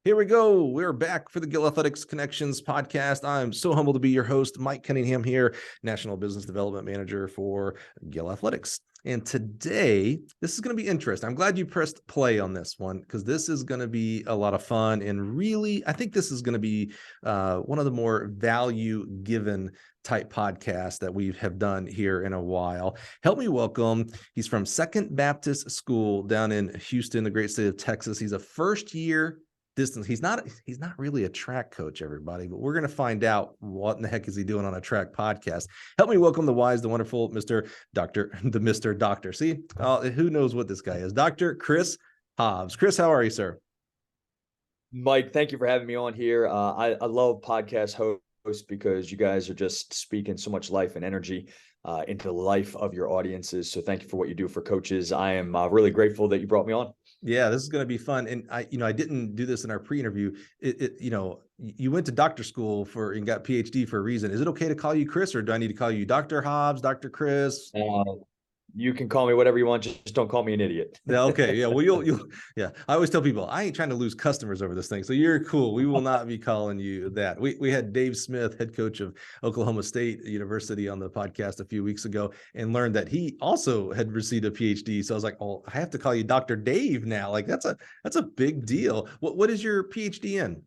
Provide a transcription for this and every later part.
Here we go. We're back for the Gill Athletics Connections podcast. I'm so humbled to be your host, Mike Cunningham here, National Business Development Manager for Gill Athletics. And today, this is going to be interesting. I'm glad you pressed play on this one because this is going to be a lot of fun. And really, I think this is going to be one of the more value-given type podcasts that we have done here in a while. Help me welcome, he's from Second Baptist School down in Houston, the great state of Texas. He's a first-year distance. He's not really a track coach, everybody, but we're going to find out what in the heck is he doing on a track podcast. Help me welcome the wise, the wonderful Mr. Doctor. See, who knows what this guy is? Dr. Chris Hobbs. Chris, how are you, sir? Mike, thank you for having me on here. I love podcast hosts because you guys are just speaking so much life and energy into the life of your audiences. So thank you for what you do for coaches. I am really grateful that you brought me on. Yeah, this is going to be fun. And I didn't do this in our pre-interview. You went to doctor school and got PhD for a reason. Is it okay to call you Chris, or do I need to call you Dr. Hobbs, Dr. Chris? You can call me whatever you want. Just don't call me an idiot. Yeah. Okay. Yeah. Well, yeah. I always tell people I ain't trying to lose customers over this thing. So you're cool. We will not be calling you that. We had Dave Smith, head coach of Oklahoma State University, on the podcast a few weeks ago and learned that he also had received a PhD. So I was like, oh, I have to call you Dr. Dave now. Like that's a big deal. What is your PhD in?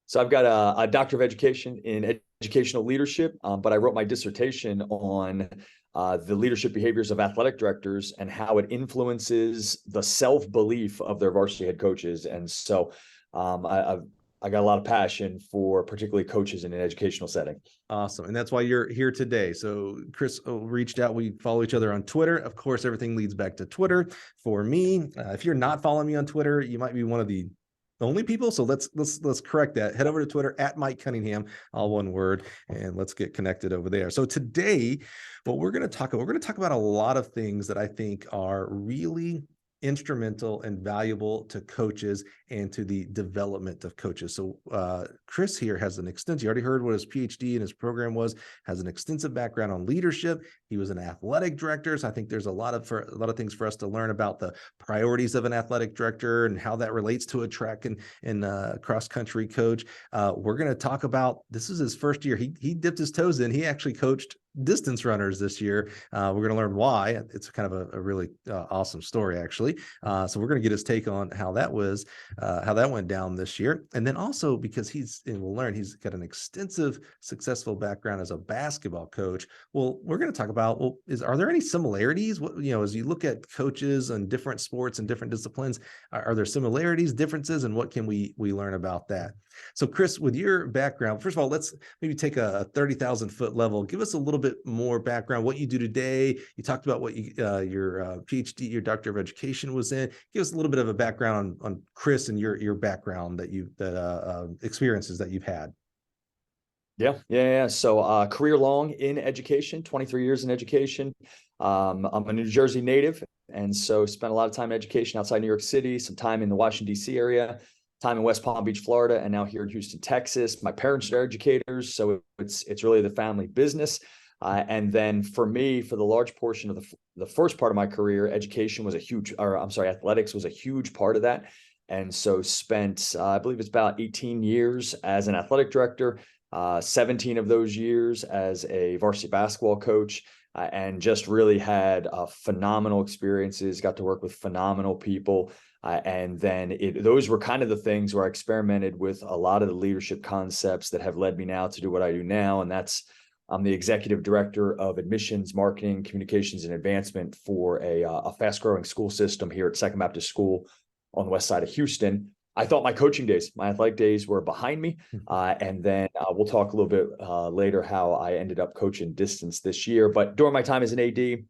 So I've got a doctor of education in educational leadership, but I wrote my dissertation on the leadership behaviors of athletic directors and how it influences the self-belief of their varsity head coaches. And so I got a lot of passion for particularly coaches in an educational setting. Awesome. And that's why you're here today. So Chris reached out. We follow each other on Twitter. Of course, everything leads back to Twitter for me. If you're not following me on Twitter, you might be one of the only people. So let's correct that. Head over to Twitter at Mike Cunningham, all one word, and let's get connected over there. So today, what we're going to talk about a lot of things that I think are really instrumental and valuable to coaches and to the development of coaches. So Chris here has an extensive, you already heard what his PhD and his program was, has an extensive background on leadership. He was an athletic director. So I think there's a lot of things for us to learn about the priorities of an athletic director and how that relates to a track and cross country coach. We're going to talk about, this is his first year. He dipped his toes in. He actually coached distance runners this year. We're going to learn why. It's kind of a really awesome story, actually. So we're going to get his take on how that went down this year. And then also because we'll learn he's got an extensive, successful background as a basketball coach. Well, we're going to talk about, are there any similarities? As you look at coaches and different sports and different disciplines, are there similarities, differences, and what can we learn about that? So Chris, with your background, first of all, let's maybe take a 30,000 foot level. Give us a little bit more background, what you do today. You talked about what your PhD, your doctor of education was in. Give us a little bit of a background on Chris and your background experiences that you've had. Yeah. So career long in education, 23 years in education. I'm a New Jersey native, and so spent a lot of time in education outside New York City, some time in the Washington, D.C. area, time in West Palm Beach, Florida, and now here in Houston, Texas. My parents are educators, so it's really the family business. And then for me, for the large portion of the first part of my career, athletics was a huge part of that. And so spent, I believe it's about 18 years as an athletic director, 17 of those years as a varsity basketball coach, and just really had phenomenal experiences, got to work with phenomenal people. And then those were kind of the things where I experimented with a lot of the leadership concepts that have led me now to do what I do now. And I'm the executive director of admissions, marketing, communications, and advancement for a fast growing school system here at Second Baptist School on the west side of Houston. I thought my athletic days were behind me. And then we'll talk a little bit later how I ended up coaching distance this year. But during my time as an AD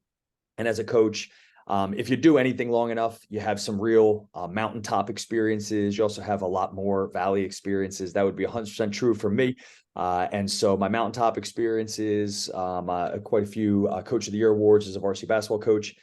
and as a coach, if you do anything long enough, you have some real mountaintop experiences. You also have a lot more valley experiences. That would be 100% true for me. And so my mountaintop experiences, quite a few Coach of the Year awards as a varsity basketball coach.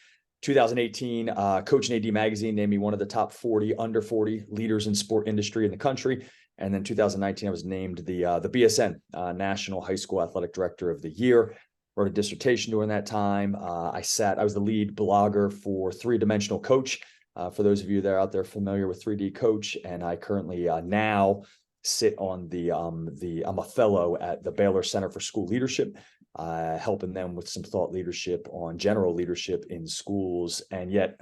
2018, Coach and AD Magazine named me one of the top 40 under 40 leaders in sport industry in the country. And then 2019, I was named the BSN National High School Athletic Director of the Year. Wrote a dissertation during that time. I was the lead blogger for Three Dimensional Coach, For those of you that are out there familiar with 3D Coach, and I currently now sit on I'm a fellow at the Baylor Center for School Leadership, helping them with some thought leadership on general leadership in schools. And yet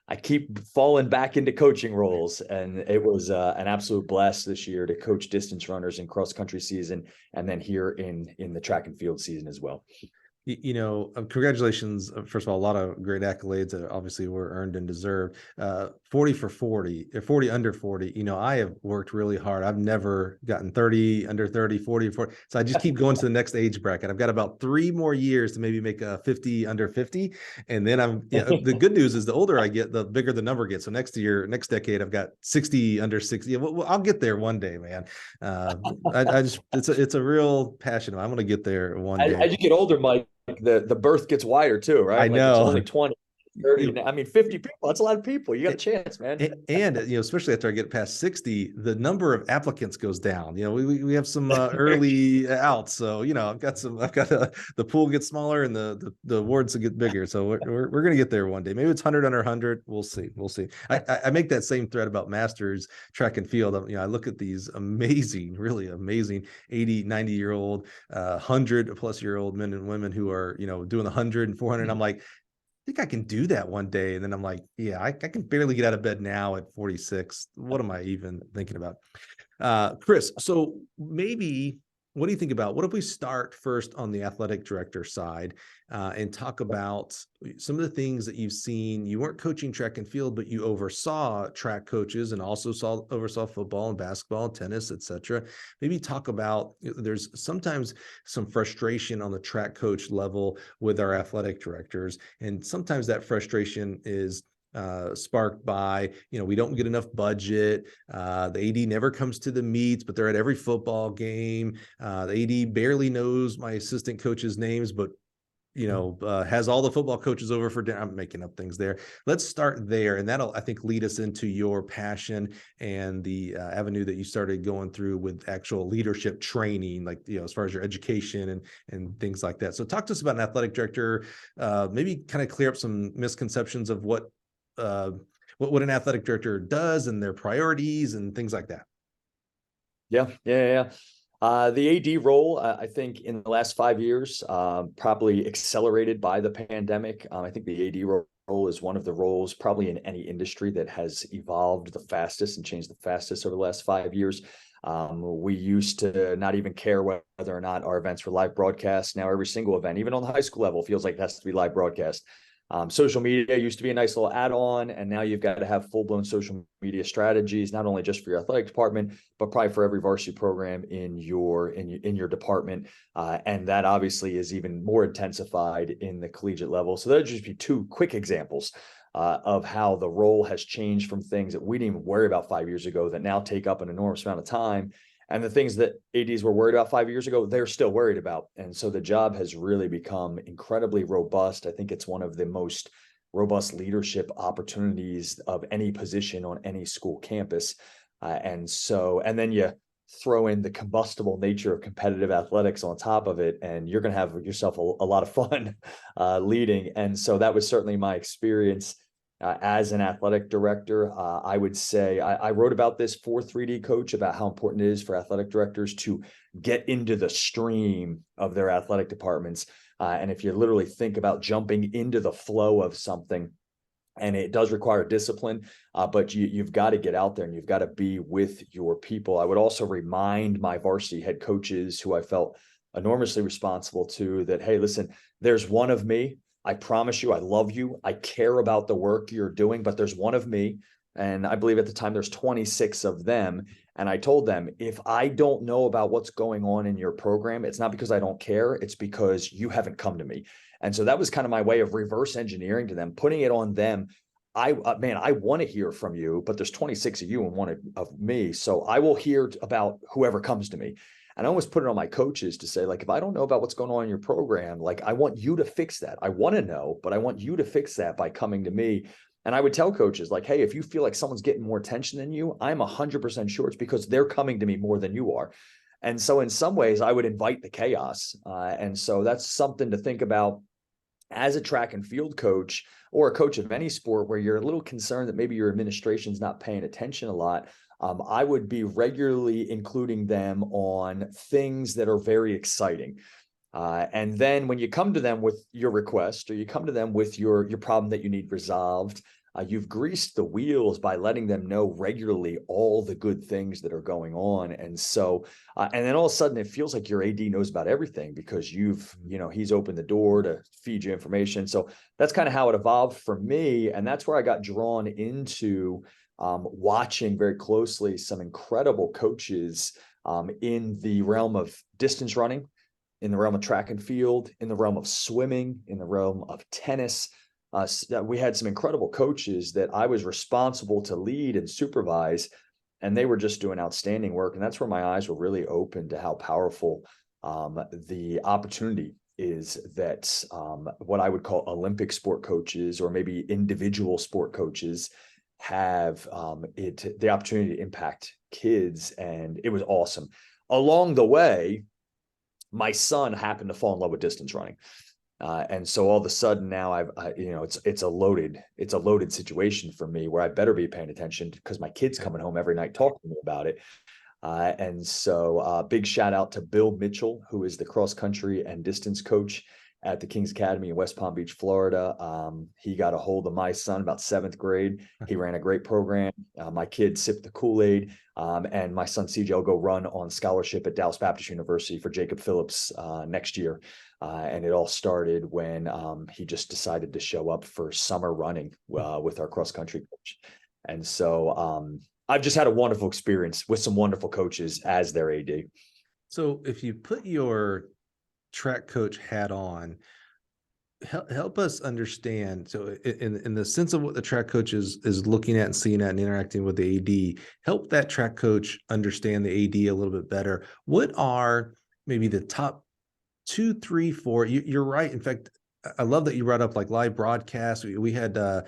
I keep falling back into coaching roles. And it was an absolute blast this year to coach distance runners in cross country season, and then here in the track and field season as well. Congratulations. First of all, a lot of great accolades that obviously were earned and deserved. 40 for 40, or 40 under 40. I have worked really hard. I've never gotten 30, under 30, 40, 40. So I just keep going to the next age bracket. I've got about 3 more years to maybe make a 50 under 50. And then the good news is the older I get, the bigger the number gets. So next decade, I've got 60 under 60. Well, I'll get there one day, man. It's a real passion. I'm going to get there one day. As you get older, Mike, the berth gets wider too, right? I know. It's only 20, 30. I mean, 50 people. That's a lot of people. You got a chance, man. And especially after I get past 60, the number of applicants goes down. We have some early outs. So, I've got the pool gets smaller and the awards get bigger. So we're going to get there one day. Maybe it's 100 under 100. We'll see. I make that same thread about masters track and field. I look at these amazing, really amazing 80, 90-year-old, 100-plus-year-old men and women who are, doing 100 and 400. I'm like, I think I can do that one day. And then I'm like, yeah, I can barely get out of bed now at 46. What am I even thinking about? Chris, so maybe, what do you think about, what if we start first on the athletic director side and talk about some of the things that you've seen? You weren't coaching track and field, but you oversaw track coaches and also oversaw football and basketball and tennis, etc. Maybe talk about, there's sometimes some frustration on the track coach level with our athletic directors. And sometimes that frustration is sparked by, we don't get enough budget. The AD never comes to the meets, but they're at every football game. The AD barely knows my assistant coaches' names, but has all the football coaches over for dinner. I'm making up things there. Let's start there. And that'll, I think, lead us into your passion and the avenue that you started going through with actual leadership training, like, as far as your education and things like that. So talk to us about an athletic director, maybe kind of clear up some misconceptions of what an athletic director does and their priorities and things like that. Yeah. The AD role, I think in the last 5 years, probably accelerated by the pandemic. I think the AD role is one of the roles probably in any industry that has evolved the fastest and changed the fastest over the last 5 years. We used to not even care whether or not our events were live broadcast. Now every single event, even on the high school level, feels like it has to be live broadcast. Social media used to be a nice little add-on, and now you've got to have full-blown social media strategies, not only just for your athletic department, but probably for every varsity program in your department. And that obviously is even more intensified in the collegiate level. So that'll just be 2 quick examples of how the role has changed from things that we didn't even worry about 5 years ago that now take up an enormous amount of time. And the things that ADs were worried about 5 years ago, they're still worried about. And so the job has really become incredibly robust. I think it's one of the most robust leadership opportunities of any position on any school campus. And then you throw in the combustible nature of competitive athletics on top of it, and you're going to have yourself a lot of fun leading. And so that was certainly my experience. As an athletic director, I would say I wrote about this for 3D Coach, about how important it is for athletic directors to get into the stream of their athletic departments. And if you literally think about jumping into the flow of something, and it does require discipline, but you've got to get out there and you've got to be with your people. I would also remind my varsity head coaches, who I felt enormously responsible to, that, hey, listen, there's one of me. I promise you, I love you. I care about the work you're doing, but there's one of me. And I believe at the time there's 26 of them. And I told them, if I don't know about what's going on in your program, it's not because I don't care. It's because you haven't come to me. And so that was kind of my way of reverse engineering to them, putting it on them. I want to hear from you, but there's 26 of you and one of me. So I will hear about whoever comes to me. And I always put it on my coaches to say, like, if I don't know about what's going on in your program, like, I want you to fix that. I want to know, but I want you to fix that by coming to me. And I would tell coaches, like, hey, if you feel like someone's getting more attention than you, I'm 100% sure it's because they're coming to me more than you are. And so in some ways, I would invite the chaos. And so that's something to think about as a track and field coach or a coach of any sport where you're a little concerned that maybe your administration's not paying attention a lot, I would be regularly including them on things that are very exciting. And then when you come to them with your request, or you come to them with your problem that you need resolved, you've greased the wheels by letting them know regularly all the good things that are going on. And so, and then all of a sudden it feels like your AD knows about everything because he's opened the door to feed you information. So that's kind of how it evolved for me. And that's where I got drawn into watching very closely some incredible coaches in the realm of distance running, in the realm of track and field, in the realm of swimming, in the realm of tennis. We had some incredible coaches that I was responsible to lead and supervise, and they were just doing outstanding work. And that's where my eyes were really open to how powerful the opportunity is that what I would call Olympic sport coaches, or maybe individual sport coaches, have the opportunity to impact kids. And it was awesome. Along the way, my son happened to fall in love with distance running. And so all of a sudden now it's a loaded situation for me where I better be paying attention because my kid's coming home every night talking to me about it. And so big shout out to Bill Mitchell, who is the cross country and distance coach at the King's Academy in West Palm Beach, Florida. He got a hold of my son about 7th grade. He ran a great program. My kid sipped the Kool-Aid, and my son CJ will go run on scholarship at Dallas Baptist University for Jacob Phillips next year. And it all started when he just decided to show up for summer running with our cross country coach. And so I've just had a wonderful experience with some wonderful coaches as their AD. So if you put your track coach hat on, help us understand. So in the sense of what the track coach is looking at and seeing at and interacting with the AD, help that track coach understand the AD a little bit better. What are maybe the top 2, 3, 4? You're right. In fact, I love that you brought up like live broadcasts. We had the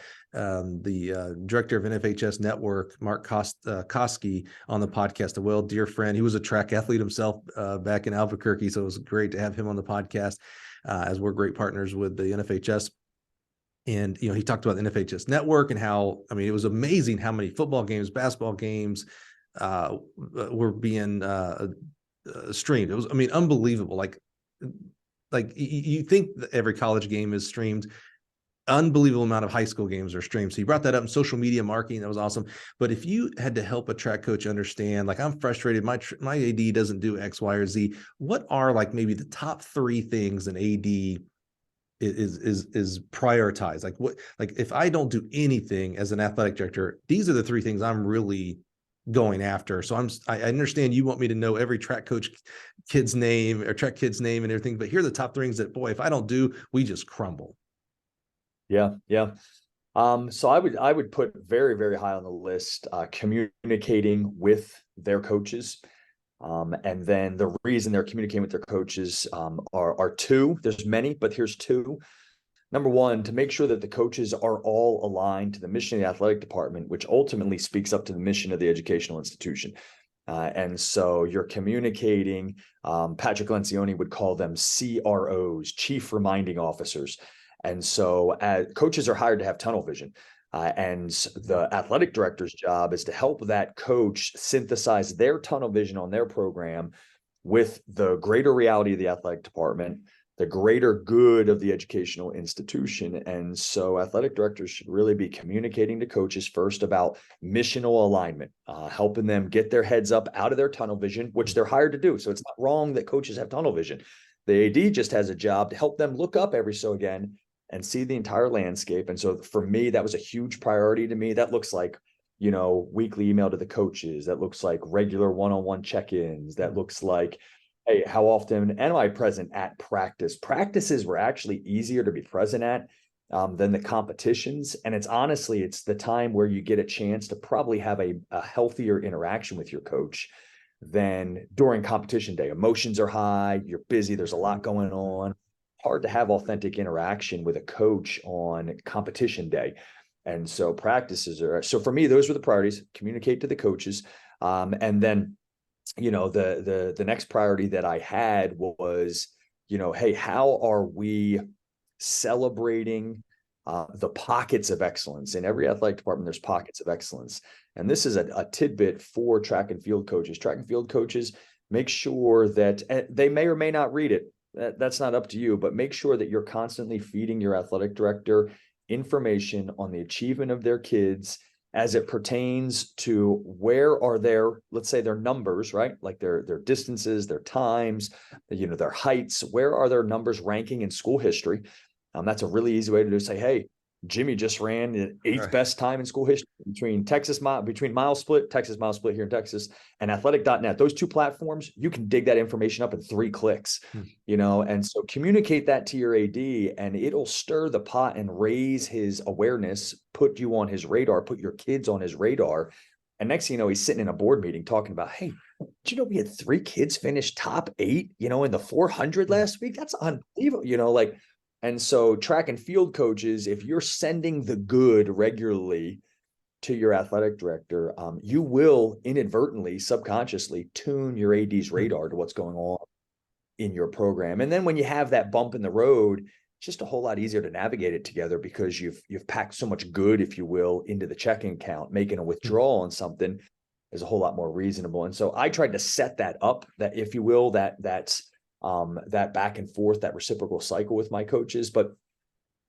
director of NFHS Network, Mark Koski, on the podcast, a dear friend. He was a track athlete himself back in Albuquerque, so it was great to have him on the podcast as we're great partners with the NFHS. And, he talked about the NFHS Network and how, it was amazing how many football games, basketball games were being streamed. It was, unbelievable. Like you think that every college game is streamed, unbelievable amount of high school games are streamed. So you brought that up in social media marketing. That was awesome. But if you had to help a track coach understand, like, I'm frustrated, my AD doesn't do X, Y, or Z. What are like maybe the top 3 things an AD is prioritized? Like if I don't do anything as an athletic director, these are the 3 things I'm really going after. So I understand you want me to know every track coach kid's name or track kid's name and everything, but here are the top 3 things that, boy, if I don't do, we just crumble. Yeah. So I would put very, very high on the list, communicating with their coaches. And then the reason they're communicating with their coaches are 2. There's many, but here's 2. Number 1, to make sure that the coaches are all aligned to the mission of the athletic department, which ultimately speaks up to the mission of the educational institution. And so you're communicating, Patrick Lencioni would call them CROs, chief reminding officers. And so coaches are hired to have tunnel vision. And the athletic director's job is to help that coach synthesize their tunnel vision on their program with the greater reality of the athletic department, the greater good of the educational institution. And so athletic directors should really be communicating to coaches first about missional alignment, helping them get their heads up out of their tunnel vision, which they're hired to do. So it's not wrong that coaches have tunnel vision. The AD just has a job to help them look up every so again and see the entire landscape. And so for me, that was a huge priority to me. That looks like, weekly email to the coaches. That looks like regular one-on-one check-ins. That looks like, hey, how often am I present at practice? Practices were actually easier to be present at than the competitions. And it's the time where you get a chance to probably have a healthier interaction with your coach than during competition day. Emotions are high, you're busy, there's a lot going on. Hard to have authentic interaction with a coach on competition day. And so so for me, those were the priorities: communicate to the coaches. And then, the next priority that I had was, hey, how are we celebrating the pockets of excellence. In every athletic department, there's pockets of excellence. And this is a tidbit for track and field coaches. Track and field coaches, make sure that they may or may not read it. That's not up to you, but make sure that you're constantly feeding your athletic director information on the achievement of their kids as it pertains to where are their, let's say, their numbers, right? Like their distances, their times, their heights. Where are their numbers ranking in school history? That's a really easy way to say, hey, Jimmy just ran the 8th best time in school history between Texas mile split here in Texas, and athletic.net. Those two platforms, you can dig that information up in 3 clicks, and so communicate that to your AD, and it'll stir the pot and raise his awareness, put you on his radar, put your kids on his radar. And next thing you know, he's sitting in a board meeting talking about, hey, did you know we had 3 kids finish top 8, in the 400 last week? That's unbelievable, And so track and field coaches, if you're sending the good regularly to your athletic director, you will inadvertently, subconsciously tune your AD's radar to what's going on in your program. And then when you have that bump in the road, it's just a whole lot easier to navigate it together because you've packed so much good, if you will, into the checking account. Making a withdrawal on something is a whole lot more reasonable. And so I tried to set that up, that, if you will, that back and forth, that reciprocal cycle with my coaches. But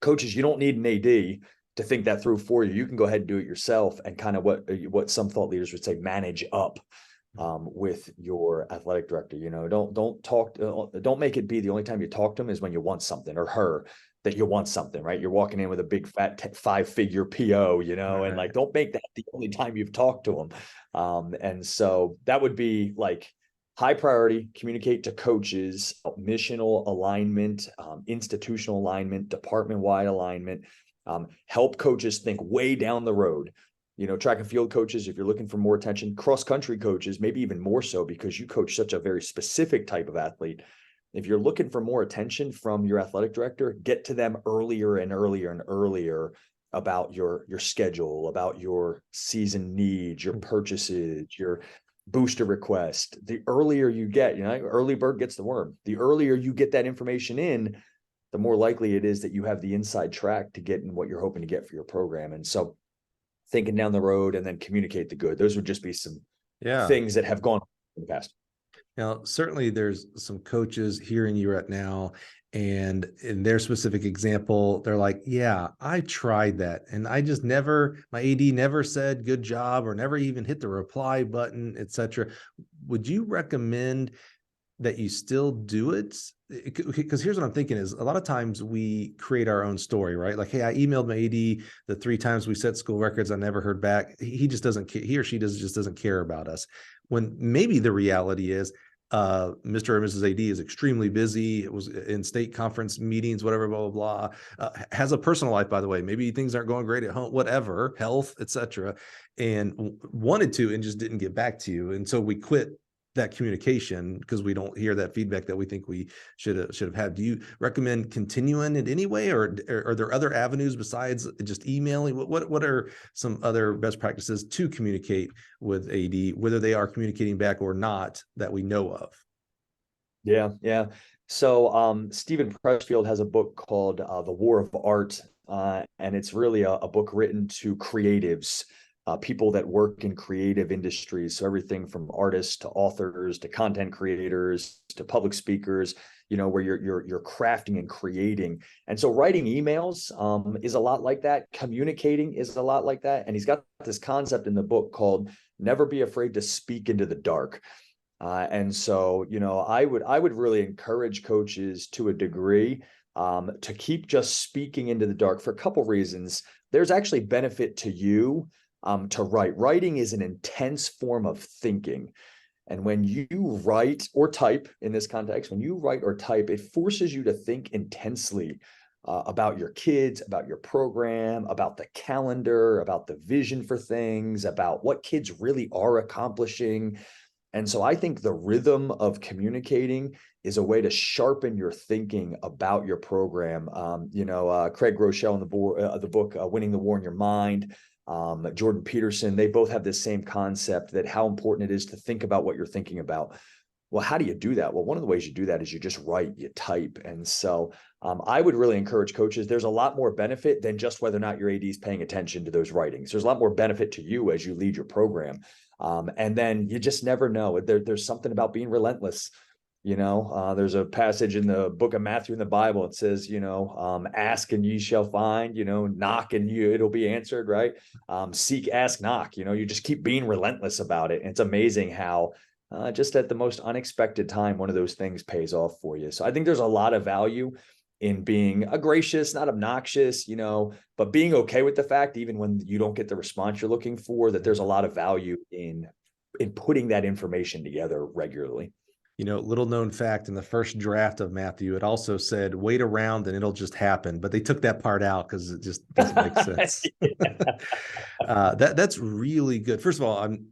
coaches, you don't need an AD to think that through for you. You can go ahead and do it yourself, and kind of what some thought leaders would say, manage up with your athletic director. Don't make it be the only time you talk to them is when you want something, or her, that you want something, right? You're walking in with a big fat 5-figure PO, and don't make that the only time you've talked to them. And so that would be high priority. Communicate to coaches, missional alignment, institutional alignment, department-wide alignment. Help coaches think way down the road. Track and field coaches, if you're looking for more attention, cross-country coaches, maybe even more so, because you coach such a very specific type of athlete. If you're looking for more attention from your athletic director, get to them earlier and earlier and earlier about your schedule, about your season needs, your purchases, your booster request. The earlier you get, early bird gets the worm. The earlier you get that information in, the more likely it is that you have the inside track to get in what you're hoping to get for your program. And so thinking down the road and then communicate the good. Those would just be some things that have gone in the past. Now, certainly there's some coaches hearing you right now, and in their specific example, they're like, yeah, I tried that. And I just my AD never said good job, or never even hit the reply button, etc. Would you recommend that you still do it? Because here's what I'm thinking is, a lot of times we create our own story, right? Like, hey, I emailed my AD the 3 times we set school records, I never heard back. He just doesn't care. He or she just doesn't care about us. When maybe the reality is, Mr. or Mrs. AD is extremely busy. It was in state conference meetings, whatever, blah, blah, blah. Has a personal life, by the way. Maybe things aren't going great at home, whatever, health, etc. And wanted to, and just didn't get back to you. And so we quit that communication because we don't hear that feedback that we think we should have had. Do you recommend continuing it anyway, or are there other avenues besides just emailing? What are some other best practices to communicate with AD, whether they are communicating back or not, that we know of? Yeah. So Stephen Pressfield has a book called The War of Art, and it's really a book written to creatives, people that work in creative industries. So everything from artists to authors to content creators to public speakers, where you're crafting and creating. And so writing emails is a lot like that. Communicating is a lot like that. And he's got this concept in the book called never be afraid to speak into the dark. And so, I would really encourage coaches to a degree to keep just speaking into the dark for a couple reasons. There's actually benefit to you to write. Writing is an intense form of thinking. And when you write or type, in this context, when you write or type, it forces you to think intensely about your kids, about your program, about the calendar, about the vision for things, about what kids really are accomplishing. And so I think the rhythm of communicating is a way to sharpen your thinking about your program. Craig Groeschel in the book, Winning the War in Your Mind, Jordan Peterson, they both have this same concept, that how important it is to think about what you're thinking about. Well, how do you do that? Well, one of the ways you do that is you just write, you type. And so I would really encourage coaches. There's a lot more benefit than just whether or not your AD is paying attention to those writings. There's a lot more benefit to you as you lead your program. And then you just never know. There's something about being relentless. There's a passage in the book of Matthew in the Bible. It says, ask and ye shall find, knock and it'll be answered, right? Seek, ask, knock, you just keep being relentless about it. And it's amazing how just at the most unexpected time, one of those things pays off for you. So I think there's a lot of value in being gracious, not obnoxious, but being okay with the fact, even when you don't get the response you're looking for, that there's a lot of value in putting that information together regularly. Little known fact, in the first draft of Matthew, it also said, wait around and it'll just happen. But they took that part out because it just doesn't make sense. That's really good. First of all, I'm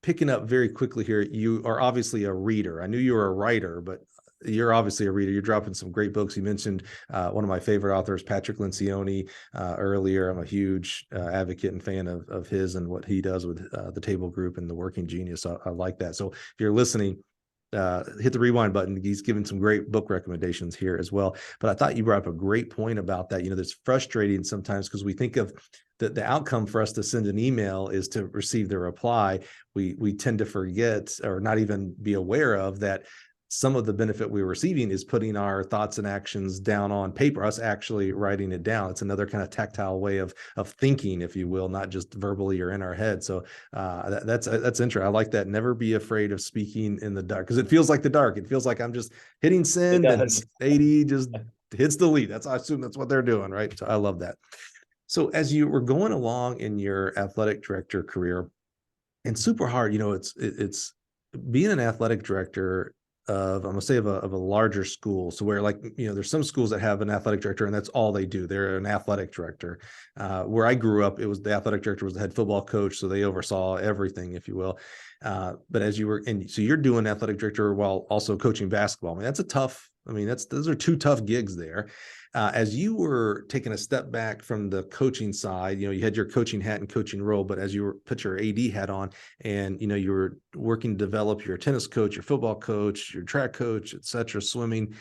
picking up very quickly here. You are obviously a reader. I knew you were a writer, but you're obviously a reader. You're dropping some great books. You mentioned one of my favorite authors, Patrick Lencioni, earlier. I'm a huge advocate and fan of his and what he does with the Table Group and the Working Genius. I like that. So if you're listening, hit the rewind button. He's given some great book recommendations here as well. But I thought you brought up a great point about that. That's frustrating sometimes because we think of the outcome for us to send an email is to receive the reply. We tend to forget or not even be aware of that. Some of the benefit we're receiving is putting our thoughts and actions down on paper, us actually writing it down. It's another kind of tactile way of thinking, if you will, not just verbally or in our head. So that's interesting. I like that. Never be afraid of speaking in the dark, because it feels like the dark. It feels like I'm just hitting send and AD just hits delete. I assume that's what they're doing, right? So I love that. So as you were going along in your athletic director career, and super hard, it's being an athletic director of, I'm gonna say of a larger school. So where there's some schools that have an athletic director and that's all they do. They're an athletic director. Where I grew up, it was the athletic director was the head football coach. So they oversaw everything, if you will. But as you were, and so you're doing athletic director while also coaching basketball. Those are two tough gigs there. As you were taking a step back from the coaching side, you had your coaching hat and coaching role, but as you put your AD hat on and, you were working to develop your tennis coach, your football coach, your track coach, et cetera, swimming,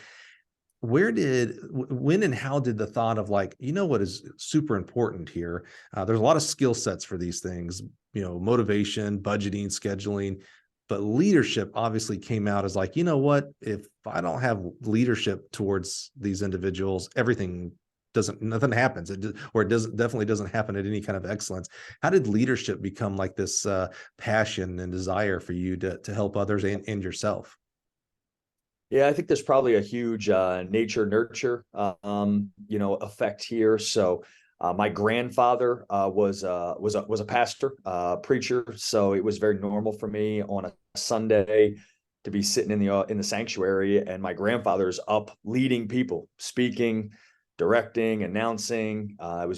when and how did the thought of what is super important here? There's a lot of skill sets for these things, motivation, budgeting, scheduling, but leadership obviously came out as if I don't have leadership towards these individuals, nothing happens. Definitely doesn't happen at any kind of excellence. How did leadership become this passion and desire for you to help others and yourself? Yeah, I think there's probably a huge nature nurture, effect here. So my grandfather was a pastor, preacher. So it was very normal for me on a Sunday to be sitting in the sanctuary, and my grandfather's up leading people, speaking, directing, announcing. That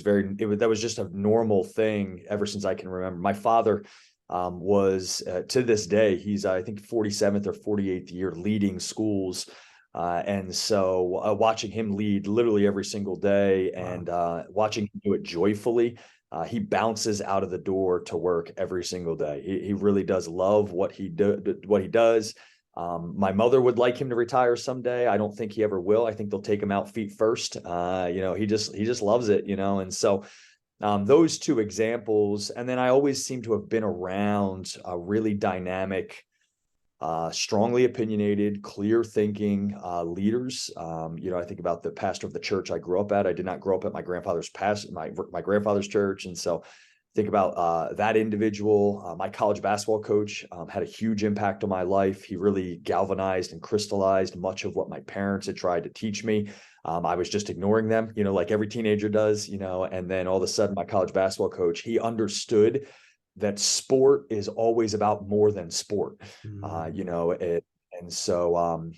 was just a normal thing ever since I can remember. My father was to this day, he's I think 47th or 48th year leading schools. And so watching him lead literally every single day and watching him do it joyfully, he bounces out of the door to work every single day. He really does love what he does. My mother would like him to retire someday. I don't think he ever will. I think they'll take him out feet first. He just loves it, and so those two examples. And then I always seem to have been around really dynamic, strongly opinionated, clear thinking leaders. I think about the pastor of the church I grew up at. I did not grow up at my grandfather's my grandfather's church. And so think about that individual. My college basketball coach had a huge impact on my life. He really galvanized and crystallized much of what my parents had tried to teach me. I was just ignoring them, like every teenager does, and then all of a sudden my college basketball coach, he understood that sport is always about more than sport, and so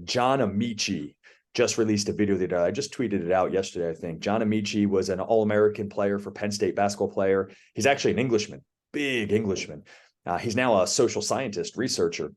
John Amici just released a video that I just tweeted it out yesterday. I think John Amici was an All-American player for Penn State basketball player. He's actually an Englishman, big Englishman. He's now a social scientist researcher.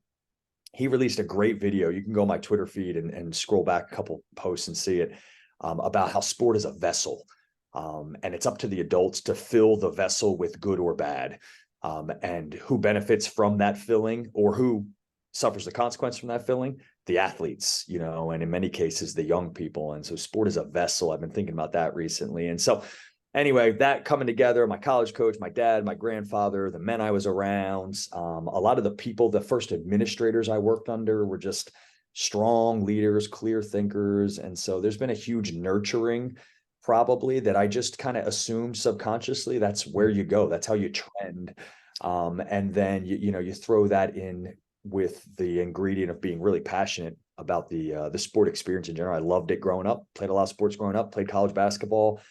He released a great video. You can go on my Twitter feed and scroll back a couple posts and see it, about how sport is a vessel. And it's up to the adults to fill the vessel with good or bad, and who benefits from that filling or who suffers the consequence from that feeling? The athletes, you know, and in many cases, the young people. And so sport is a vessel. I've been thinking about that recently. And so anyway, that coming together, my college coach, my dad, my grandfather, the men I was around, a lot of the people, the first administrators I worked under were just strong leaders, clear thinkers. And so there's been a huge nurturing probably that I just kind of assumed subconsciously. That's where you go. That's how you trend. And then, you throw that in with the ingredient of being really passionate about the sport experience in general. I loved it growing up, played a lot of sports growing up, played college basketball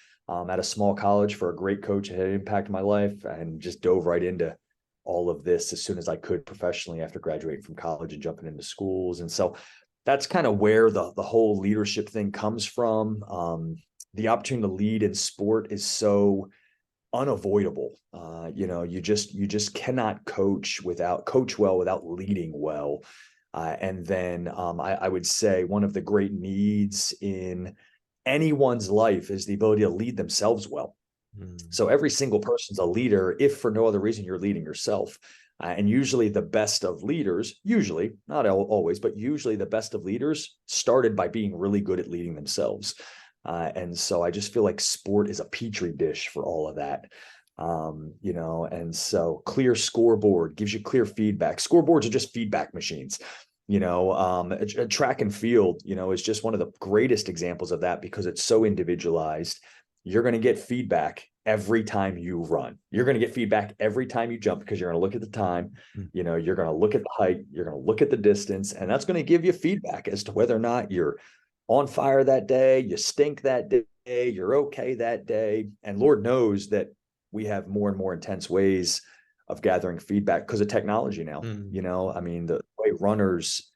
at a small college for a great coach that had impacted my life, and just dove right into all of this as soon as I could professionally after graduating from college and jumping into schools. And so that's kind of where the whole leadership thing comes from. The opportunity to lead in sport is so unavoidable. You just cannot coach well without leading well. And then I would say one of the great needs in anyone's life is the ability to lead themselves well. So every single person's a leader, if for no other reason you're leading yourself. And usually the best of leaders, usually, not always, but usually the best of leaders started by being really good at leading themselves. And so I just feel like sport is a petri dish for all of that. And so clear scoreboard gives you clear feedback. Scoreboards are just feedback machines. Track and field, is just one of the greatest examples of that because it's so individualized. You're going to get feedback every time you run. You're going to get feedback every time you jump because you're going to look at the time, you're going to look at the height, you're going to look at the distance, and that's going to give you feedback as to whether or not you're on fire that day, you stink that day, you're okay that day. And Lord knows that we have more and more intense ways of gathering feedback because of technology now. The way runners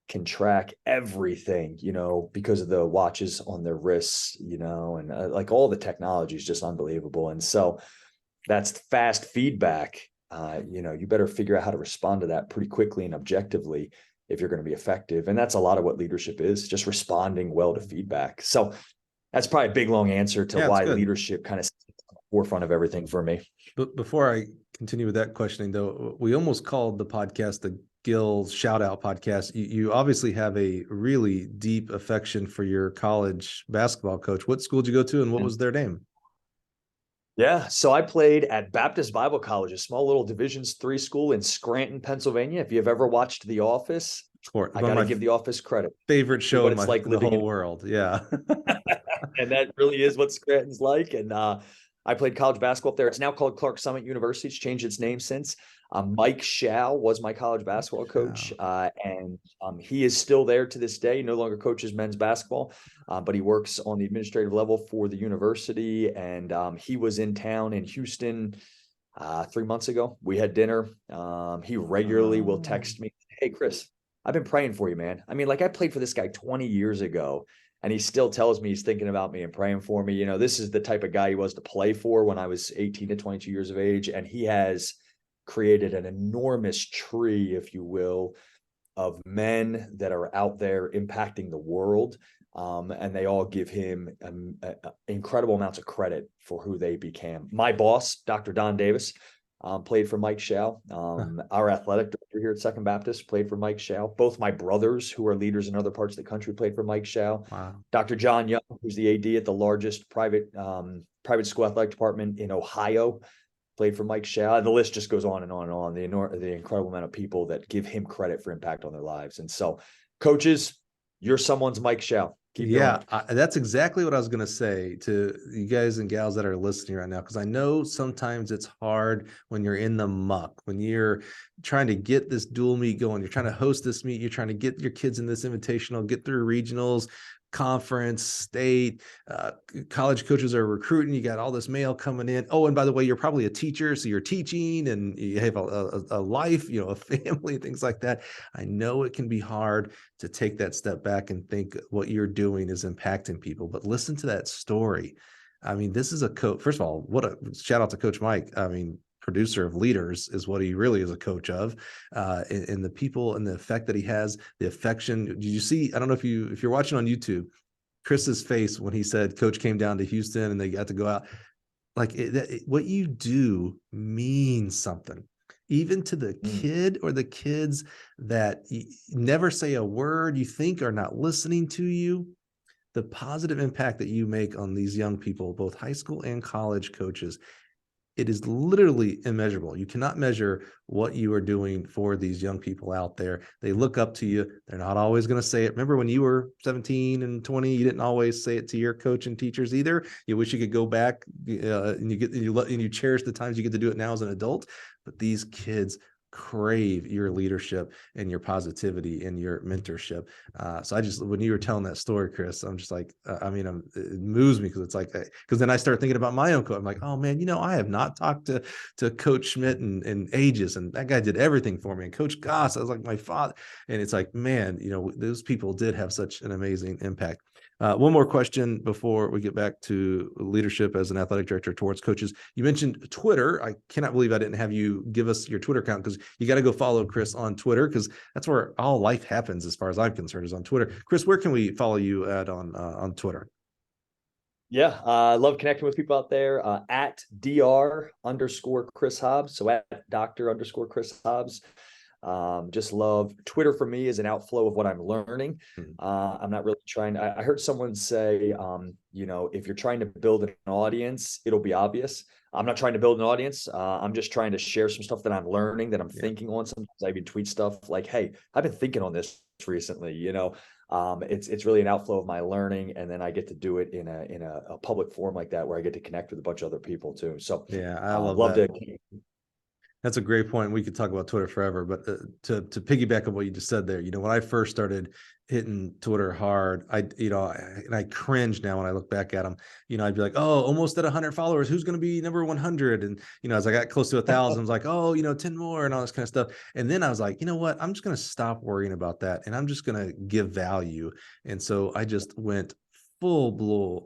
can track everything, because of the watches on their wrists, and like all the technology is just unbelievable. And so that's fast feedback. You better figure out how to respond to that pretty quickly and objectively if you're going to be effective. And that's a lot of what leadership is, just responding well to feedback. So that's probably a big, long answer to why leadership kind of sits at the forefront of everything for me. But before I continue with that questioning, though, we almost called the podcast the Gills Shout Out Podcast. You obviously have a really deep affection for your college basketball coach. What school did you go to and what was their name? Yeah, so I played at Baptist Bible College, a small little Division III school in Scranton, Pennsylvania. If you've ever watched The Office, I got to give The Office credit. Favorite show in the whole world. Yeah. And that really is what Scranton's like. And I played college basketball up there. It's now called Clark Summit University. It's changed its name since. Mike Shao was my college basketball coach. And he is still there to this day. He no longer coaches men's basketball, but he works on the administrative level for the university. And he was in town in Houston 3 months ago. We had dinner. He regularly will text me, "Hey, Chris, I've been praying for you, man." I mean, like I played for this guy 20 years ago. And he still tells me he's thinking about me and praying for me. This is the type of guy he was to play for when I was 18 to 22 years of age. And he has created an enormous tree, if you will, of men that are out there impacting the world. And they all give him incredible amounts of credit for who they became. My boss, Dr. Don Davis, played for Mike Shao. Our athletic director here at Second Baptist played for Mike Shao. Both my brothers, who are leaders in other parts of the country, played for Mike Shao. Wow. Dr. John Young, who's the AD at the largest private school athletic department in Ohio, played for Mike Shao. The list just goes on and on and on. The incredible amount of people that give him credit for impact on their lives. And so, coaches, you're someone's Mike Shao. That's exactly what I was going to say to you guys and gals that are listening right now, because I know sometimes it's hard when you're in the muck, when you're trying to get this dual meet going, you're trying to host this meet, you're trying to get your kids in this invitational, get through regionals, conference, state, college coaches are recruiting, you got all this mail coming in. Oh, and by the way, you're probably a teacher, so you're teaching and you have a life, a family, things like that. I know it can be hard to take that step back and think what you're doing is impacting people, but listen to that story. I mean, this is a coach. First of all, what a shout out to Coach Mike. I mean, producer of leaders is what he really is a coach of, and the people and the effect that he has, the affection. Did you see, I don't know if you're watching on YouTube, Chris's face when he said coach came down to Houston and they got to go out, like what you do means something. even to the kid or the kids that never say a word, you think are not listening to you. The positive impact that you make on these young people, both high school and college coaches, it is literally immeasurable. You cannot measure what you are doing for these young people out there. They look up to you. They're not always going to say it. Remember when you were 17 and 20, you didn't always say it to your coach and teachers either. You wish you could go back and you cherish the times you get to do it now as an adult. But these kids crave your leadership and your positivity and your mentorship. So I just, when you were telling that story, Chris, I'm just like, it moves me because it's like, because then I start thinking about my own coach. I'm like, oh man, I have not talked to Coach Schmidt in ages, and that guy did everything for me. And Coach Goss, I was like my father. And it's like, man, those people did have such an amazing impact. One more question before we get back to leadership as an athletic director towards coaches. You mentioned Twitter. I cannot believe I didn't have you give us your Twitter account, because you got to go follow Chris on Twitter, because that's where all life happens as far as I'm concerned, is on Twitter. Chris, where can we follow you at on Twitter? Yeah, I love connecting with people out there, at Dr_Chris Hobbs. So at Dr_Chris Hobbs. Just love Twitter. For me, is an outflow of what I'm learning. I'm not really trying. I heard someone say, if you're trying to build an audience, it'll be obvious. I'm not trying to build an audience. I'm just trying to share some stuff that I'm learning, that I'm thinking on. Sometimes I even tweet stuff like, "Hey, I've been thinking on this recently." It's really an outflow of my learning, and then I get to do it in a public forum like that, where I get to connect with a bunch of other people too. So yeah, I love that. That's a great point. We could talk about Twitter forever, but to piggyback on what you just said there, when I first started hitting Twitter hard, I cringe now when I look back at them. I'd be like, oh, almost at 100 followers. Who's going to be number 100? And as I got close to 1,000, I was like, oh, 10 more and all this kind of stuff. And then I was like, you know what? I'm just going to stop worrying about that, and I'm just going to give value. And so I just went full blow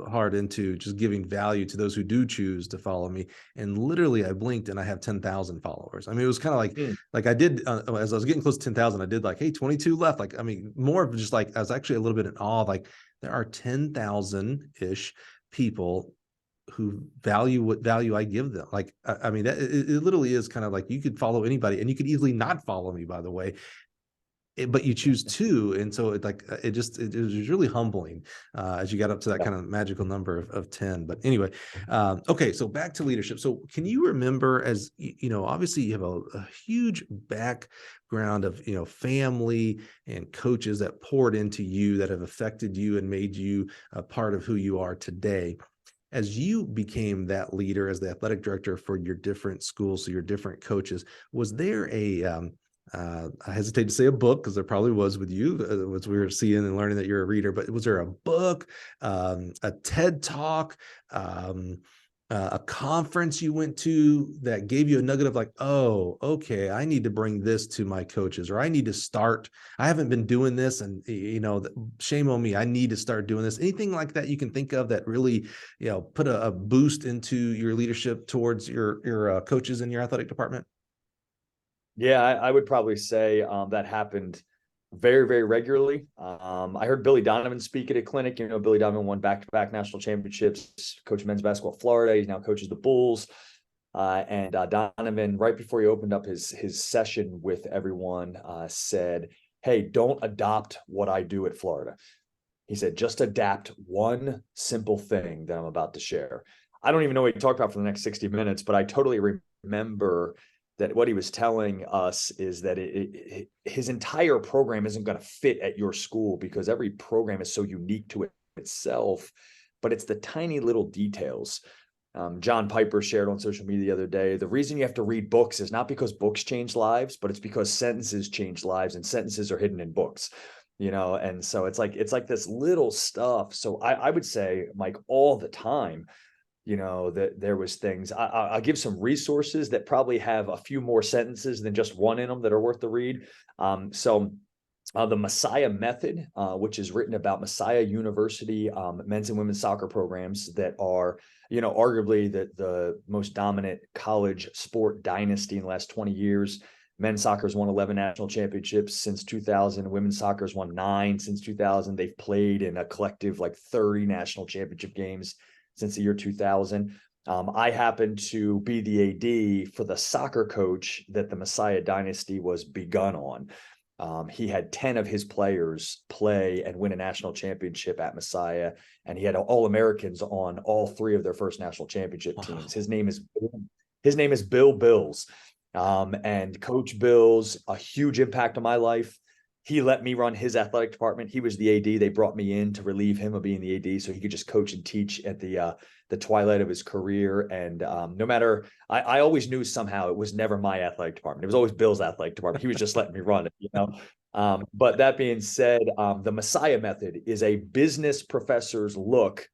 hard into just giving value to those who do choose to follow me. And literally I blinked and I have 10,000 followers. I mean, it was kind of like I did, as I was getting close to 10,000, I did like, hey, 22 left. Like, I mean, more of just like, I was actually a little bit in awe. Like, there are 10,000-ish people who value what value I give them. Like, I mean, it literally is kind of like, you could follow anybody, and you could easily not follow me, by the way, but you choose to. And so it was really humbling as you got up to that kind of magical number of 10. But anyway, okay, so back to leadership. So can you remember, as obviously you have a huge background of family and coaches that poured into you, that have affected you and made you a part of who you are today. As you became that leader as the athletic director for your different schools, so your different coaches, was there I hesitate to say a book, because there probably was with you, as we were seeing and learning that you're a reader, but was there a book, a TED talk, a conference you went to that gave you a nugget of like, oh, okay, I need to bring this to my coaches, or I need to start, I haven't been doing this, and shame on me, I need to start doing this? Anything like that you can think of that really, put a boost into your leadership towards your coaches in your athletic department? Yeah, I would probably say that happened very, very regularly. I heard Billy Donovan speak at a clinic. Billy Donovan won back-to-back national championships, coached men's basketball at Florida. He now coaches the Bulls. And Donovan, right before he opened up his session with everyone, said, "Hey, don't adopt what I do at Florida." He said, "Just adapt one simple thing that I'm about to share." I don't even know what he talked about for the next 60 minutes, but I totally remember that what he was telling us is that his entire program isn't going to fit at your school, because every program is so unique to itself, but it's the tiny little details. John Piper shared on social media the other day, the reason you have to read books is not because books change lives, but it's because sentences change lives, and sentences are hidden in books. And so it's like this little stuff. So I would say, Mike, all the time, that there was things. I'll give some resources that probably have a few more sentences than just one in them that are worth the read. So the Messiah Method, which is written about Messiah University men's and women's soccer programs that are, arguably the most dominant college sport dynasty in the last 20 years. Men's soccer has won 11 national championships since 2000. Women's soccer has won 9 since 2000. They've played in a collective like 30 national championship games since the year 2000. I happened to be the AD for the soccer coach that the Messiah dynasty was begun on. He had 10 of his players play and win a national championship at Messiah, and he had All-Americans on all 3 of their first national championship teams. His name is Bill Bills. And Coach Bills, a huge impact on my life. He let me run his athletic department. He was the AD. They brought me in to relieve him of being the AD so he could just coach and teach at the twilight of his career. And no matter, I always knew somehow it was never my athletic department. It was always Bill's athletic department. He was just letting me run it, you know. But that being said, the Messiah method is a business professor's look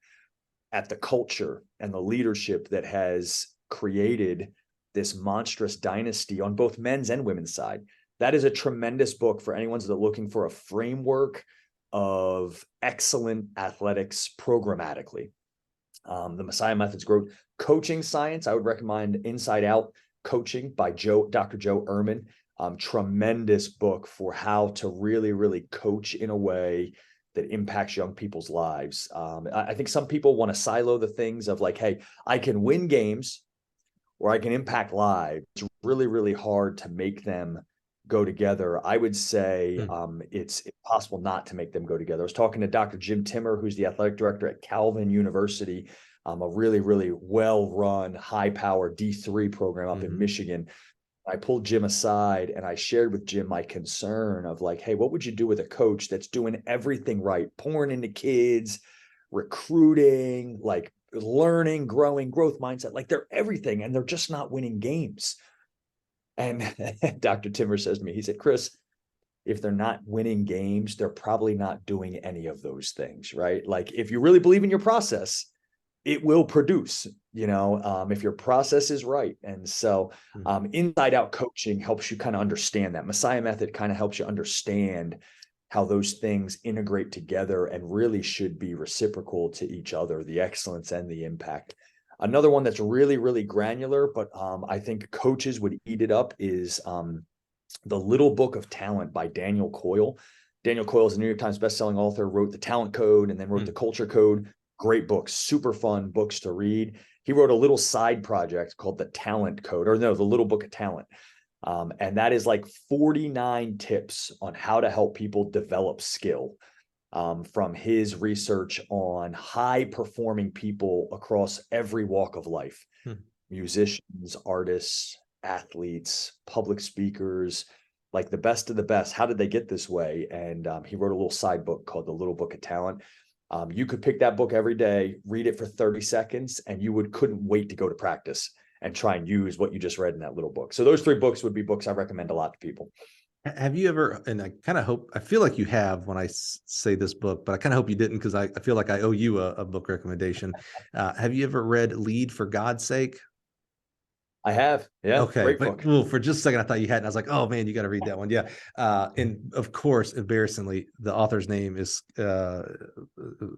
at the culture and the leadership that has created this monstrous dynasty on both men's and women's side. That is a tremendous book for anyone that's looking for a framework of excellent athletics programmatically. The Messiah Method's growth coaching science, I would recommend Inside Out Coaching by Dr. Joe Ehrman. Tremendous book for how to really, really coach in a way that impacts young people's lives. I think some people want to silo the things of like, hey, I can win games or I can impact lives. It's really, really hard to make them go together. I would say it's impossible not to make them go together. I was talking to Dr. Jim Timmer, who's the athletic director at Calvin University, a really, really well-run, high-powered D3 program up in Michigan. I pulled Jim aside and I shared with Jim my concern of like, hey, what would you do with a coach that's doing everything right, pouring into kids, recruiting, like learning, growing, growth mindset, like they're everything, and they're just not winning games. And Dr. Timmer says to me, he said, Chris, if they're not winning games, they're probably not doing any of those things, right? Like if you really believe in your process, it will produce, you know, if your process is right. And so Inside Out Coaching helps you kind of understand that. Messiah Method kind of helps you understand how those things integrate together and really should be reciprocal to each other, the excellence and the impact. Another one that's really, really granular, but I think coaches would eat it up is The Little Book of Talent by Daniel Coyle. Daniel Coyle is a New York Times bestselling author, wrote the Talent Code and then wrote the Culture Code. Great books, super fun books to read. He wrote a little side project called the Talent Code, or no, the Little Book of Talent. And that is like 49 tips on how to help people develop skill. From his research on high-performing people across every walk of life, musicians, artists, athletes, public speakers, like the best of the best. How did they get this way? And he wrote a little side book called The Little Book of Talent. You could pick that book every day, read it for 30 seconds, and you couldn't wait to go to practice and try and use what you just read in that little book. So those 3 books would be books I recommend a lot to people. Have you ever, and I kind of hope, I feel like you have when I say this book, but I kind of hope you didn't because I feel like I owe you a book recommendation. Have you ever read Lead for God's Sake? I have. Yeah. Okay. Great But, book. well, for just a second, I thought you hadn't. I was like, oh man, you got to read that one. Yeah. And of course, embarrassingly, the author's name is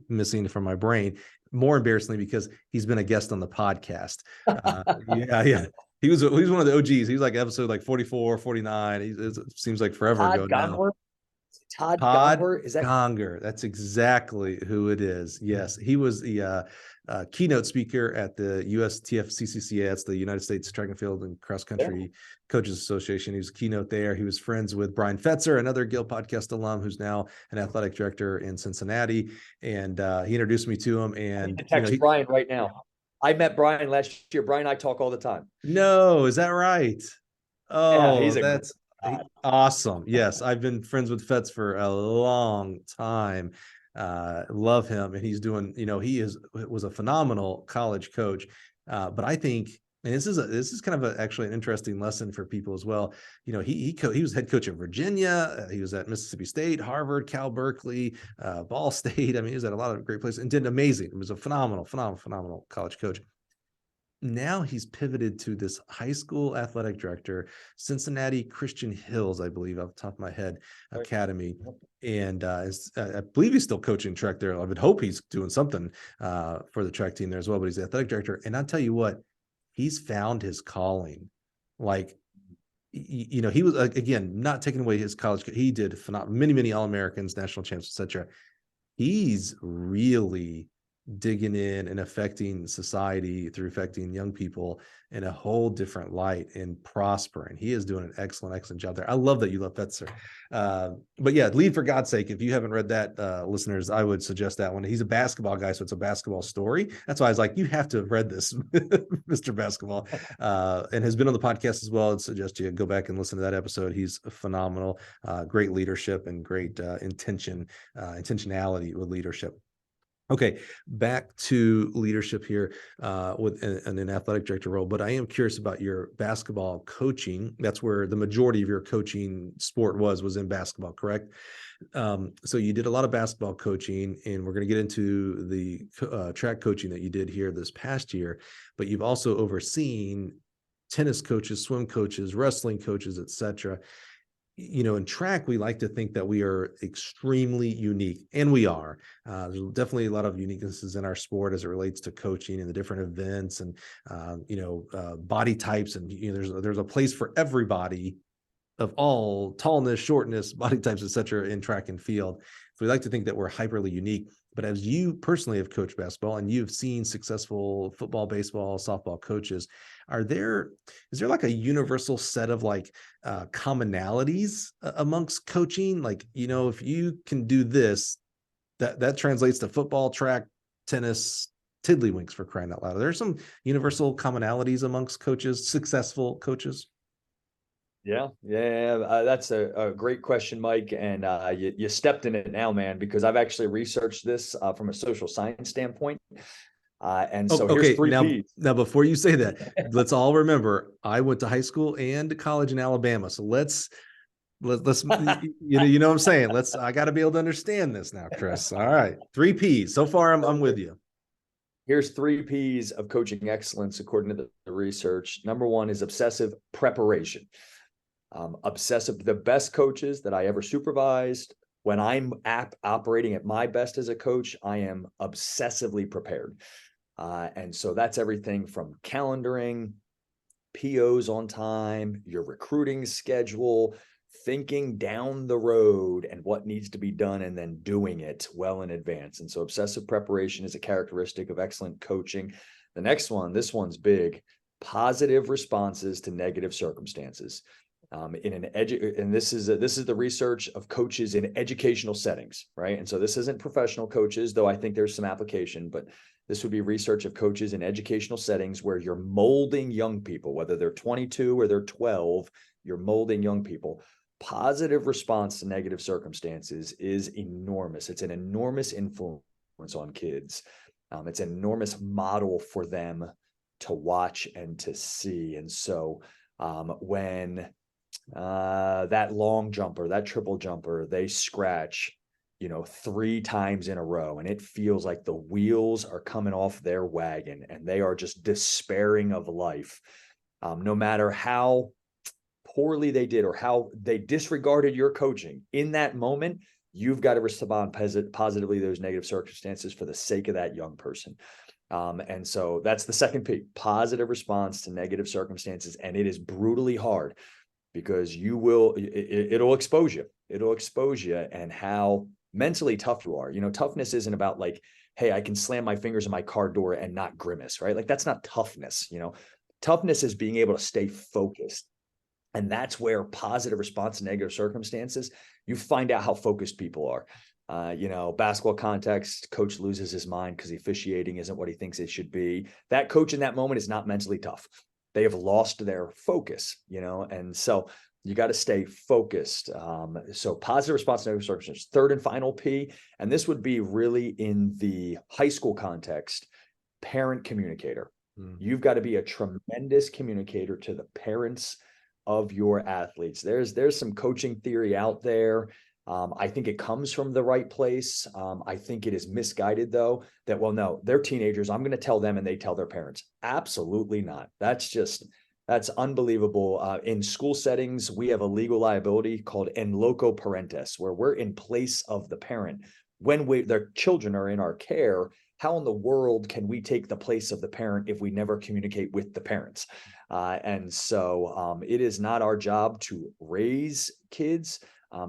missing from my brain. More embarrassingly, because he's been a guest on the podcast. Yeah. He was one of the OGs. He was like episode like 44, 49. It seems like forever ago now. Todd Todd is that Gonger. That's exactly who it is. Yes, he was the keynote speaker at the USTF-CCCA. That's the United States Track and Field and Cross Country Coaches Association. He was a keynote there. He was friends with Brian Fetzer, another Gill podcast alum, who's now an athletic director in Cincinnati. And he introduced me to him. And text Brian right now. I met Brian last year. Brian and I talk all the time. No, is that right? Oh, yeah, that's awesome. Yes, I've been friends with Fetz for a long time. Love him, and he's doing, he was a phenomenal college coach. But I think, and this is kind of actually an interesting lesson for people as well. He was head coach at Virginia. He was at Mississippi State, Harvard, Cal Berkeley, Ball State. I mean, he was at a lot of great places and did amazing. It was a phenomenal college coach. Now he's pivoted to this high school athletic director, Cincinnati Christian Hills, I believe, off the top of my head, academy. And I believe he's still coaching track there. I would hope he's doing something for the track team there as well, but he's the athletic director. And I'll tell you what, he's found his calling. Like, he was, again, not taking away his college. He did many All-Americans, national champs, etc. He's really digging in and affecting society through affecting young people in a whole different light and prospering. He is doing an excellent job there. I love that you love Fetzer. But yeah, Lead for God's Sake. If you haven't read that, listeners, I would suggest that one. He's a basketball guy, so it's a basketball story. That's why I was like, you have to have read this, Mr. Basketball, and has been on the podcast as well. I'd suggest you go back and listen to that episode. He's phenomenal, great leadership and great intentionality with leadership. Okay, back to leadership here with an athletic director role, but I am curious about your basketball coaching. That's where the majority of your coaching sport was in basketball, correct? So you did a lot of basketball coaching, and we're going to get into the track coaching that you did here this past year, but you've also overseen tennis coaches, swim coaches, wrestling coaches, etc. In track, we like to think that we are extremely unique, and we are. There's definitely a lot of uniquenesses in our sport as it relates to coaching and the different events and, body types. And, there's a place for everybody of all tallness, shortness, body types, et cetera, in track and field. So we like to think that we're hyperly unique. But as you personally have coached basketball and you've seen successful football, baseball, softball coaches, is there like a universal set of commonalities amongst coaching? Like, if you can do this, that translates to football, track, tennis, tiddlywinks, for crying out loud. Are there some universal commonalities amongst coaches, successful coaches? Yeah. That's a great question, Mike. And you stepped in it now, man, because I've actually researched this from a social science standpoint. And so here's Okay. three P's. Now, before you say that, let's all remember, I went to high school and college in Alabama. So let's you know what I'm saying? I got to be able to understand this now, Chris. All right. 3 P's. So far, I'm with you. Here's 3 P's of coaching excellence, according to the research. Number 1 is obsessive preparation. The best coaches that I ever supervised, when I'm operating at my best as a coach, I am obsessively prepared. And so that's everything from calendaring, POs on time, your recruiting schedule, thinking down the road and what needs to be done, and then doing it well in advance. And so obsessive preparation is a characteristic of excellent coaching. The next one, this one's big: positive responses to negative circumstances. And this is the research of coaches in educational settings, right? And so this isn't professional coaches, though I think there's some application, but this would be research of coaches in educational settings where you're molding young people, whether they're 22 or they're 12, you're molding young people. Positive response to negative circumstances is enormous. It's an enormous influence on kids. It's an enormous model for them to watch and to see. And so when that long jumper, that triple jumper, they scratch, 3 times in a row, and it feels like the wheels are coming off their wagon and they are just despairing of life. No matter how poorly they did or how they disregarded your coaching in that moment, you've got to respond positively to those negative circumstances for the sake of that young person. And so that's the second P, positive response to negative circumstances. And it is brutally hard because it'll expose you. It'll expose you and how mentally tough you are. Toughness isn't about like, hey, I can slam my fingers in my car door and not grimace, right? Like that's not toughness. Toughness is being able to stay focused. And that's where positive response to negative circumstances, you find out how focused people are. Basketball context, coach loses his mind because the officiating isn't what he thinks it should be. That coach in that moment is not mentally tough. They have lost their focus, and so you got to stay focused. So positive response to negative circumstances. Third and final P, and this would be really in the high school context, parent communicator. You've got to be a tremendous communicator to the parents of your athletes. There's some coaching theory out there. I think it comes from the right place. I think it is misguided, though, that, well, no, they're teenagers, I'm going to tell them and they tell their parents. Absolutely not. That's unbelievable. In school settings, we have a legal liability called in loco parentis, where we're in place of the parent. When their children are in our care, how in the world can we take the place of the parent if we never communicate with the parents? And so it is not our job to raise kids.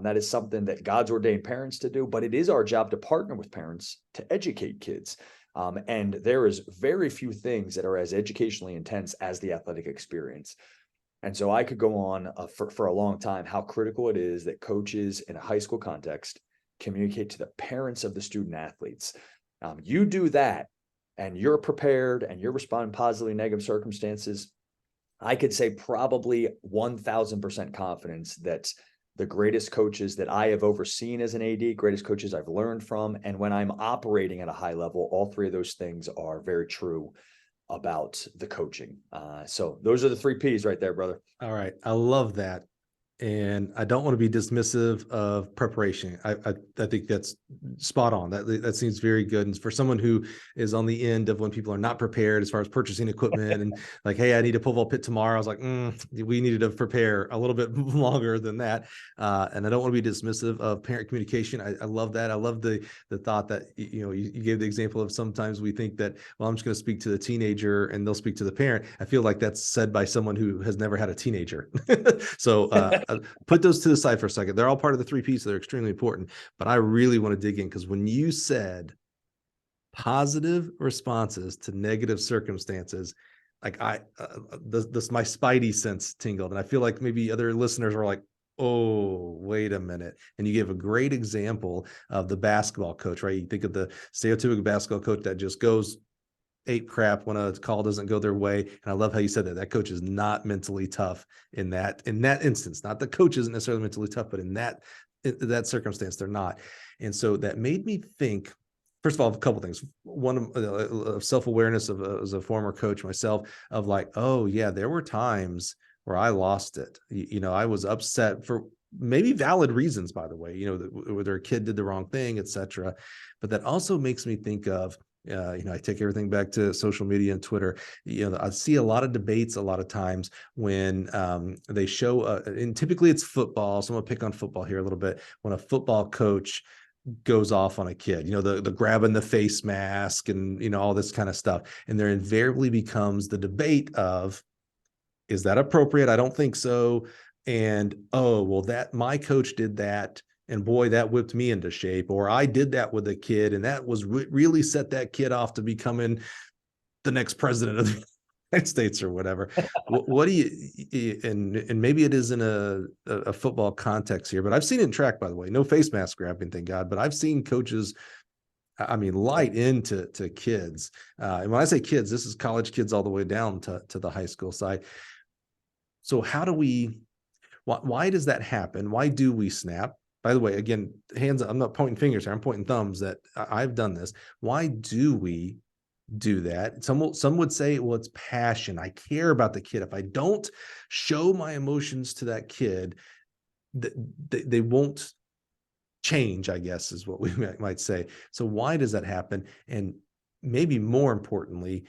That is something that God's ordained parents to do, but it is our job to partner with parents to educate kids. And there is very few things that are as educationally intense as the athletic experience. And so I could go on for a long time how critical it is that coaches in a high school context communicate to the parents of the student athletes. You do that and you're prepared and you're responding positively in negative circumstances. I could say probably 1000% confidence that the greatest coaches that I have overseen as an AD, greatest coaches I've learned from, and when I'm operating at a high level, all three of those things are very true about the coaching. So those are the 3 Ps right there, brother. All right. I love that. And I don't want to be dismissive of preparation. I think that's spot on. That seems very good. And for someone who is on the end of when people are not prepared as far as purchasing equipment and like, hey, I need a pole vault pit tomorrow. I was like, we needed to prepare a little bit longer than that. And I don't want to be dismissive of parent communication. I love that. I love the thought that, you gave the example of sometimes we think that, well, I'm just going to speak to the teenager and they'll speak to the parent. I feel like that's said by someone who has never had a teenager. So, put those to the side for a second. They're all part of the 3 Ps. They're extremely important, but I really want to dig in because when you said positive responses to negative circumstances, like my spidey sense tingled, and I feel like maybe other listeners are like, oh, wait a minute. And you gave a great example of the basketball coach, right? You think of the stereotypical basketball coach that just goes ape crap when a call doesn't go their way. And I love how you said that coach is not mentally tough in that instance. Not the coach isn't necessarily mentally tough, but in that circumstance, they're not. And so that made me think, first of all, a couple of things. One of self-awareness as a former coach myself, of like, oh yeah, there were times where I lost it. I was upset for maybe valid reasons, by the way, whether a kid did the wrong thing, etc. But that also makes me think of, I take everything back to social media and Twitter. I see a lot of debates a lot of times when they show, and typically it's football. So I'm gonna pick on football here a little bit. When a football coach goes off on a kid, the grabbing the face mask and, all this kind of stuff. And there invariably becomes the debate of, is that appropriate? I don't think so. And, oh, well, that my coach did that. And boy, that whipped me into shape. Or I did that with a kid, and that was really set that kid off to becoming the next president of the United States or whatever. What do you, and maybe it is in a football context here, but I've seen it in track, by the way, no face mask grabbing, thank God. But I've seen coaches, light into kids. And when I say kids, this is college kids all the way down to the high school side. So how do why does that happen? Why do we snap? By the way, again, hands up, I'm not pointing fingers here. I'm pointing thumbs that I've done this. Why do we do that? Some would say, well, it's passion. I care about the kid. If I don't show my emotions to that kid, they won't change, I guess, is what we might say. So why does that happen? And maybe more importantly,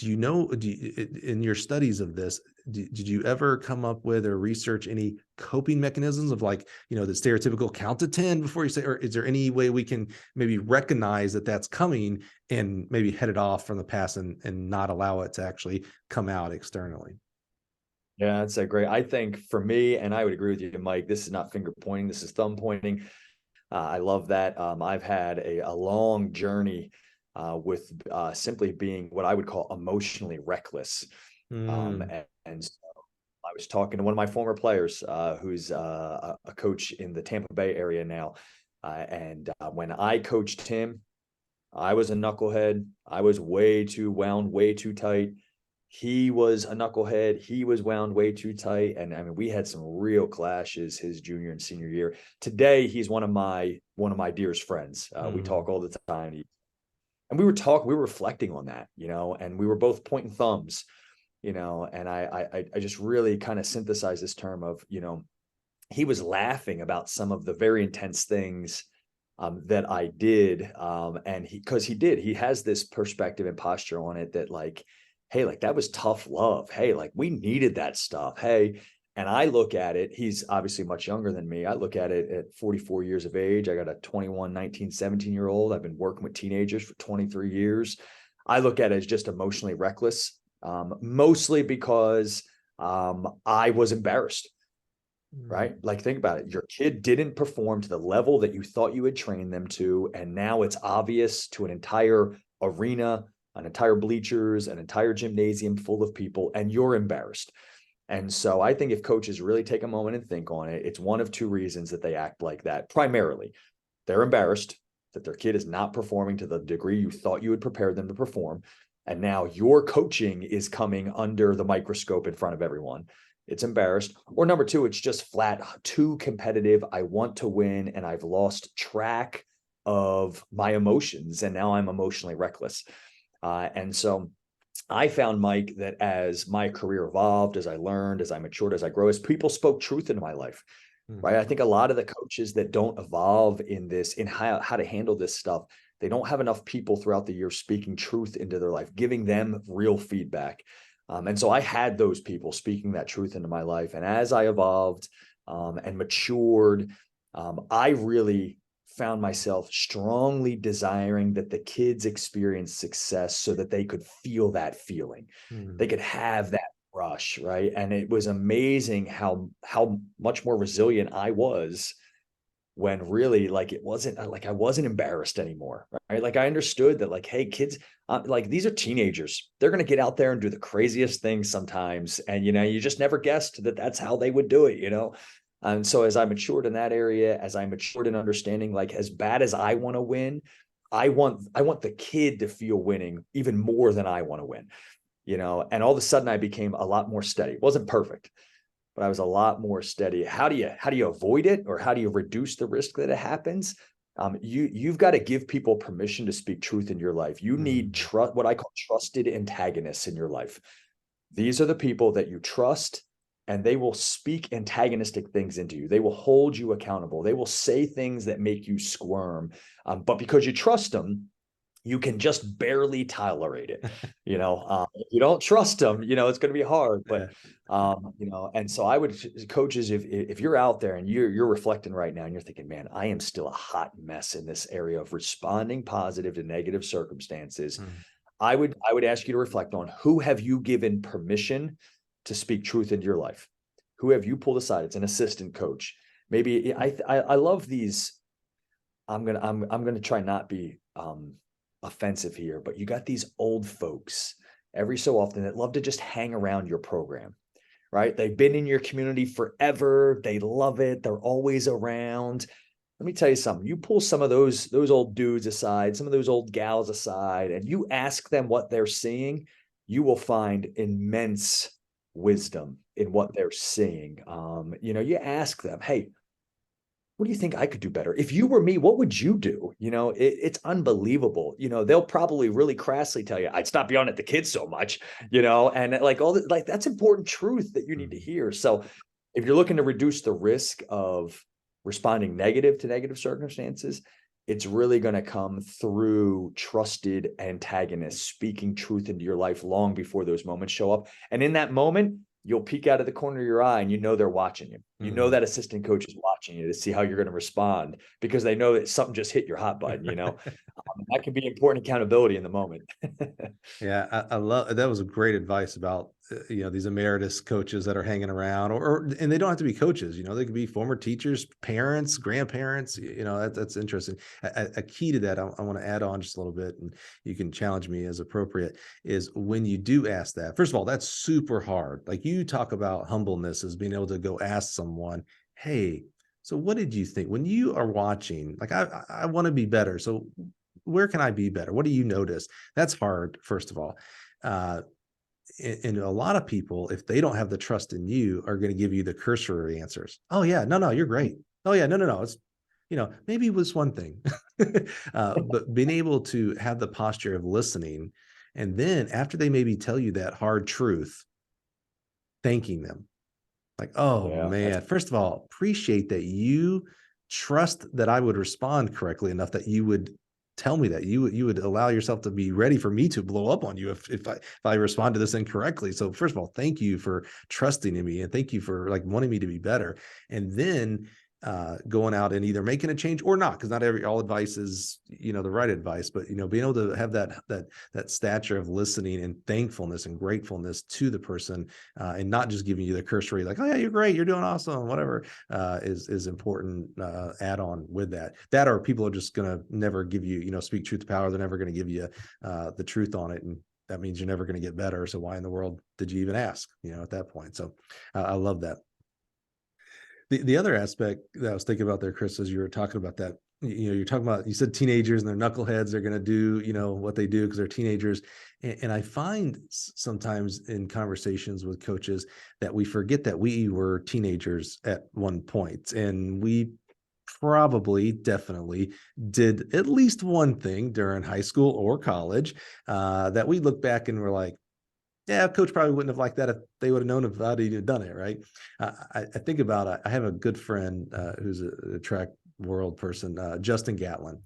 in your studies of this, did you ever come up with or research any coping mechanisms of the stereotypical count to 10 before you say, or is there any way we can maybe recognize that that's coming and maybe head it off from the past and not allow it to actually come out externally? Yeah, that's great. I think for me, and I would agree with you, Mike, this is not finger pointing, this is thumb pointing. I love that. I've had a long journey with simply being what I would call emotionally reckless. And so I was talking to one of my former players who's a coach in the Tampa Bay area now. And when I coached him, I was a knucklehead. I was way too wound, way too tight. He was a knucklehead. He was wound way too tight. And we had some real clashes his junior and senior year. Today, he's one of my dearest friends. We talk all the time. And we were reflecting on that, and we were both pointing thumbs, and I just really kind of synthesized this term of, he was laughing about some of the very intense things that I did. And he has this perspective and posture on it that hey, that was tough love. Hey, we needed that stuff. Hey, and I look at it, he's obviously much younger than me. I look at it at 44 years of age. I got a 21, 19, 17-year-old. I've been working with teenagers for 23 years. I look at it as just emotionally reckless, mostly because I was embarrassed, right? Think about it. Your kid didn't perform to the level that you thought you had trained them to. And now it's obvious to an entire arena, an entire bleachers, an entire gymnasium full of people, and you're embarrassed. And so I think if coaches really take a moment and think on it, it's one of two reasons that they act like that. Primarily, they're embarrassed that their kid is not performing to the degree you thought you would prepare them to perform. And now your coaching is coming under the microscope in front of everyone. It's embarrassed. Or number two, it's just flat too competitive. I want to win and I've lost track of my emotions and now I'm emotionally reckless. And so I found, Mike, that as my career evolved, as I learned, as I matured, as I grow, as people spoke truth into my life, right? I think a lot of the coaches that don't evolve in this, in how to handle this stuff, they don't have enough people throughout the year speaking truth into their life, giving them real feedback. And so I had those people speaking that truth into my life. And as I evolved and matured, I really found myself strongly desiring that the kids experience success so that they could feel that feeling. They could have that rush, right? And it was amazing how much more resilient I was when really, like, it wasn't like I wasn't embarrassed anymore, right? Like I understood that, like, hey, kids, like, these are teenagers. They're going to get out there and do the craziest things sometimes. And, you know, you just never guessed that that's how they would do it, you know? And so as I matured in that area, as I matured in understanding, like, as bad as I want to win, I want the kid to feel winning even more than I want to win, you know? And all of a sudden I became a lot more steady. It wasn't perfect, but I was a lot more steady. How do you avoid it, or how do you reduce the risk that it happens? You've got to give people permission to speak truth in your life. You need what I call trusted antagonists in your life. These are the people that you trust, and they will speak antagonistic things into you. They will hold you accountable. They will say things that make you squirm. But because you trust them, you can just barely tolerate it. You know, if you don't trust them, you know, it's going to be hard. But, you know, and so I would, coaches, if you're out there and you're reflecting right now and you're thinking, man, I am still a hot mess in this area of responding positive to negative circumstances. I would ask you to reflect on, who have you given permission to speak truth into your life? Who have you pulled aside? It's an assistant coach. Maybe I love these. I'm gonna try not be offensive here, but you got these old folks every so often that love to just hang around your program, right? They've been in your community forever. They love it. They're always around. Let me tell you something. You pull some of those old dudes aside, some of those old gals aside, and you ask them what they're seeing, you will find immense wisdom in what they're seeing. You know, you ask them, hey, what do you think I could do better? If you were me, what would you do? You know, it's unbelievable. You know, they'll probably really crassly tell you, I'd stop yelling at the kids so much, you know, and like all that, like, that's important truth that you need to hear. So if you're looking to reduce the risk of responding negative to negative circumstances, it's really going to come through trusted antagonists speaking truth into your life long before those moments show up. And in that moment, you'll peek out of the corner of your eye and you know they're watching you. You know that assistant coach is watching you to see how you're going to respond, because they know that something just hit your hot button, you know. That can be important accountability in the moment. Yeah, I love that. Was a great advice about you know, these emeritus coaches that are hanging around, or and they don't have to be coaches. You know, they could be former teachers, parents, grandparents. You know, that's interesting. A key to that, I want to add on just a little bit, and you can challenge me as appropriate, is when you do ask that. First of all, that's super hard. Like, you talk about humbleness as being able to go ask someone, hey, so what did you think when you are watching? Like, I want to be better. So where can I be better? What do you notice? That's hard, first of all. And a lot of people, if they don't have the trust in you, are going to give you the cursory answers. Oh yeah, no, you're great. Oh yeah, no, it's, you know, maybe it was one thing. But being able to have the posture of listening, and then after they maybe tell you that hard truth, thanking them. Like, oh man, first of all, appreciate that you trust that I would respond correctly enough that you would tell me that you would allow yourself to be ready for me to blow up on you if I respond to this incorrectly. So first of all, thank you for trusting in me, and thank you for, like, wanting me to be better. And then going out and either making a change or not, because not all advice is, the right advice, but, being able to have that stature of listening and thankfulness and gratefulness to the person, and not just giving you the cursory, like, oh yeah, you're great, you're doing awesome, whatever, is important, add on with that, or people are just going to never give you, speak truth to power. They're never going to give you, the truth on it. And that means you're never going to get better. So why in the world did you even ask, at that point? So I love that. The other aspect that I was thinking about there, Chris, as you were talking about that, you're talking about, you said teenagers and they're knuckleheads, they're going to do, what they do because they're teenagers. And I find sometimes in conversations with coaches that we forget that we were teenagers at one point, and we probably definitely did at least one thing during high school or college, that we look back and we're like, yeah, coach probably wouldn't have liked that if they would have known about it, he'd done it, right? I think about, I have a good friend who's a track world person, Justin Gatlin.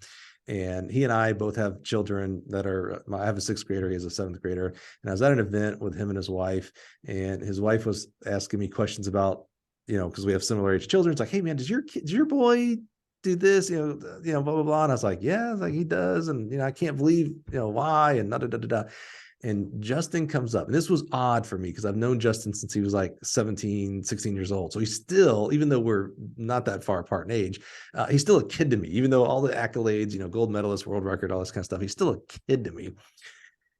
And he and I both have children that I have a 6th grader, he has a 7th grader. And I was at an event with him and his wife, and his wife was asking me questions about, because we have similar age children. It's like, hey man, does your boy do this, blah, blah, blah. And I was like, yeah, he does. And, I can't believe, why, and da, da, da, da, da. And Justin comes up, and this was odd for me because I've known Justin since he was like 17, 16 years old. So he's still, even though we're not that far apart in age, he's still a kid to me, even though all the accolades, gold medalist, world record, all this kind of stuff, he's still a kid to me.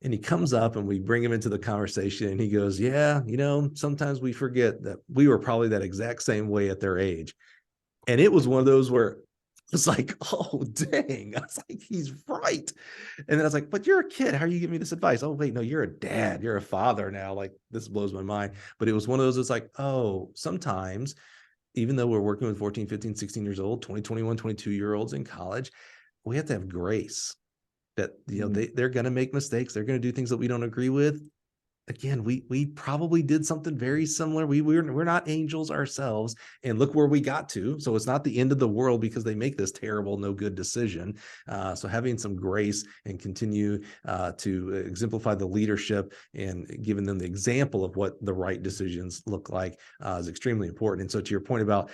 And he comes up and we bring him into the conversation, and he goes, yeah, sometimes we forget that we were probably that exact same way at their age. And it was one of those where was like, oh, dang. I was like, he's right. And then I was like, but you're a kid. How are you giving me this advice? Oh, wait, no, you're a dad. You're a father now. Like, this blows my mind. But it was one of those, it's like, oh, sometimes, even though we're working with 14, 15, 16 years old, 20, 21, 22-year-olds in college, we have to have grace that, they're going to make mistakes. They're going to do things that we don't agree with. Again, we probably did something very similar. We're not angels ourselves, and look where we got to. So it's not the end of the world because they make this terrible, no good decision. So having some grace and continue to exemplify the leadership and giving them the example of what the right decisions look like is extremely important. And so to your point about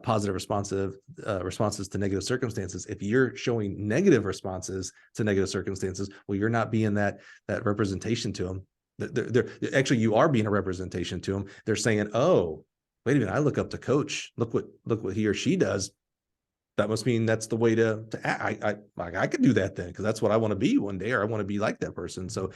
positive responses to negative circumstances, if you're showing negative responses to negative circumstances, well, you're not being that representation to them. They're actually, you are being a representation to them. They're saying, oh, wait a minute, I look up to coach. Look what he or she does. That must mean that's the way to act. I could do that then, because that's what I want to be one day, or I want to be like that person. So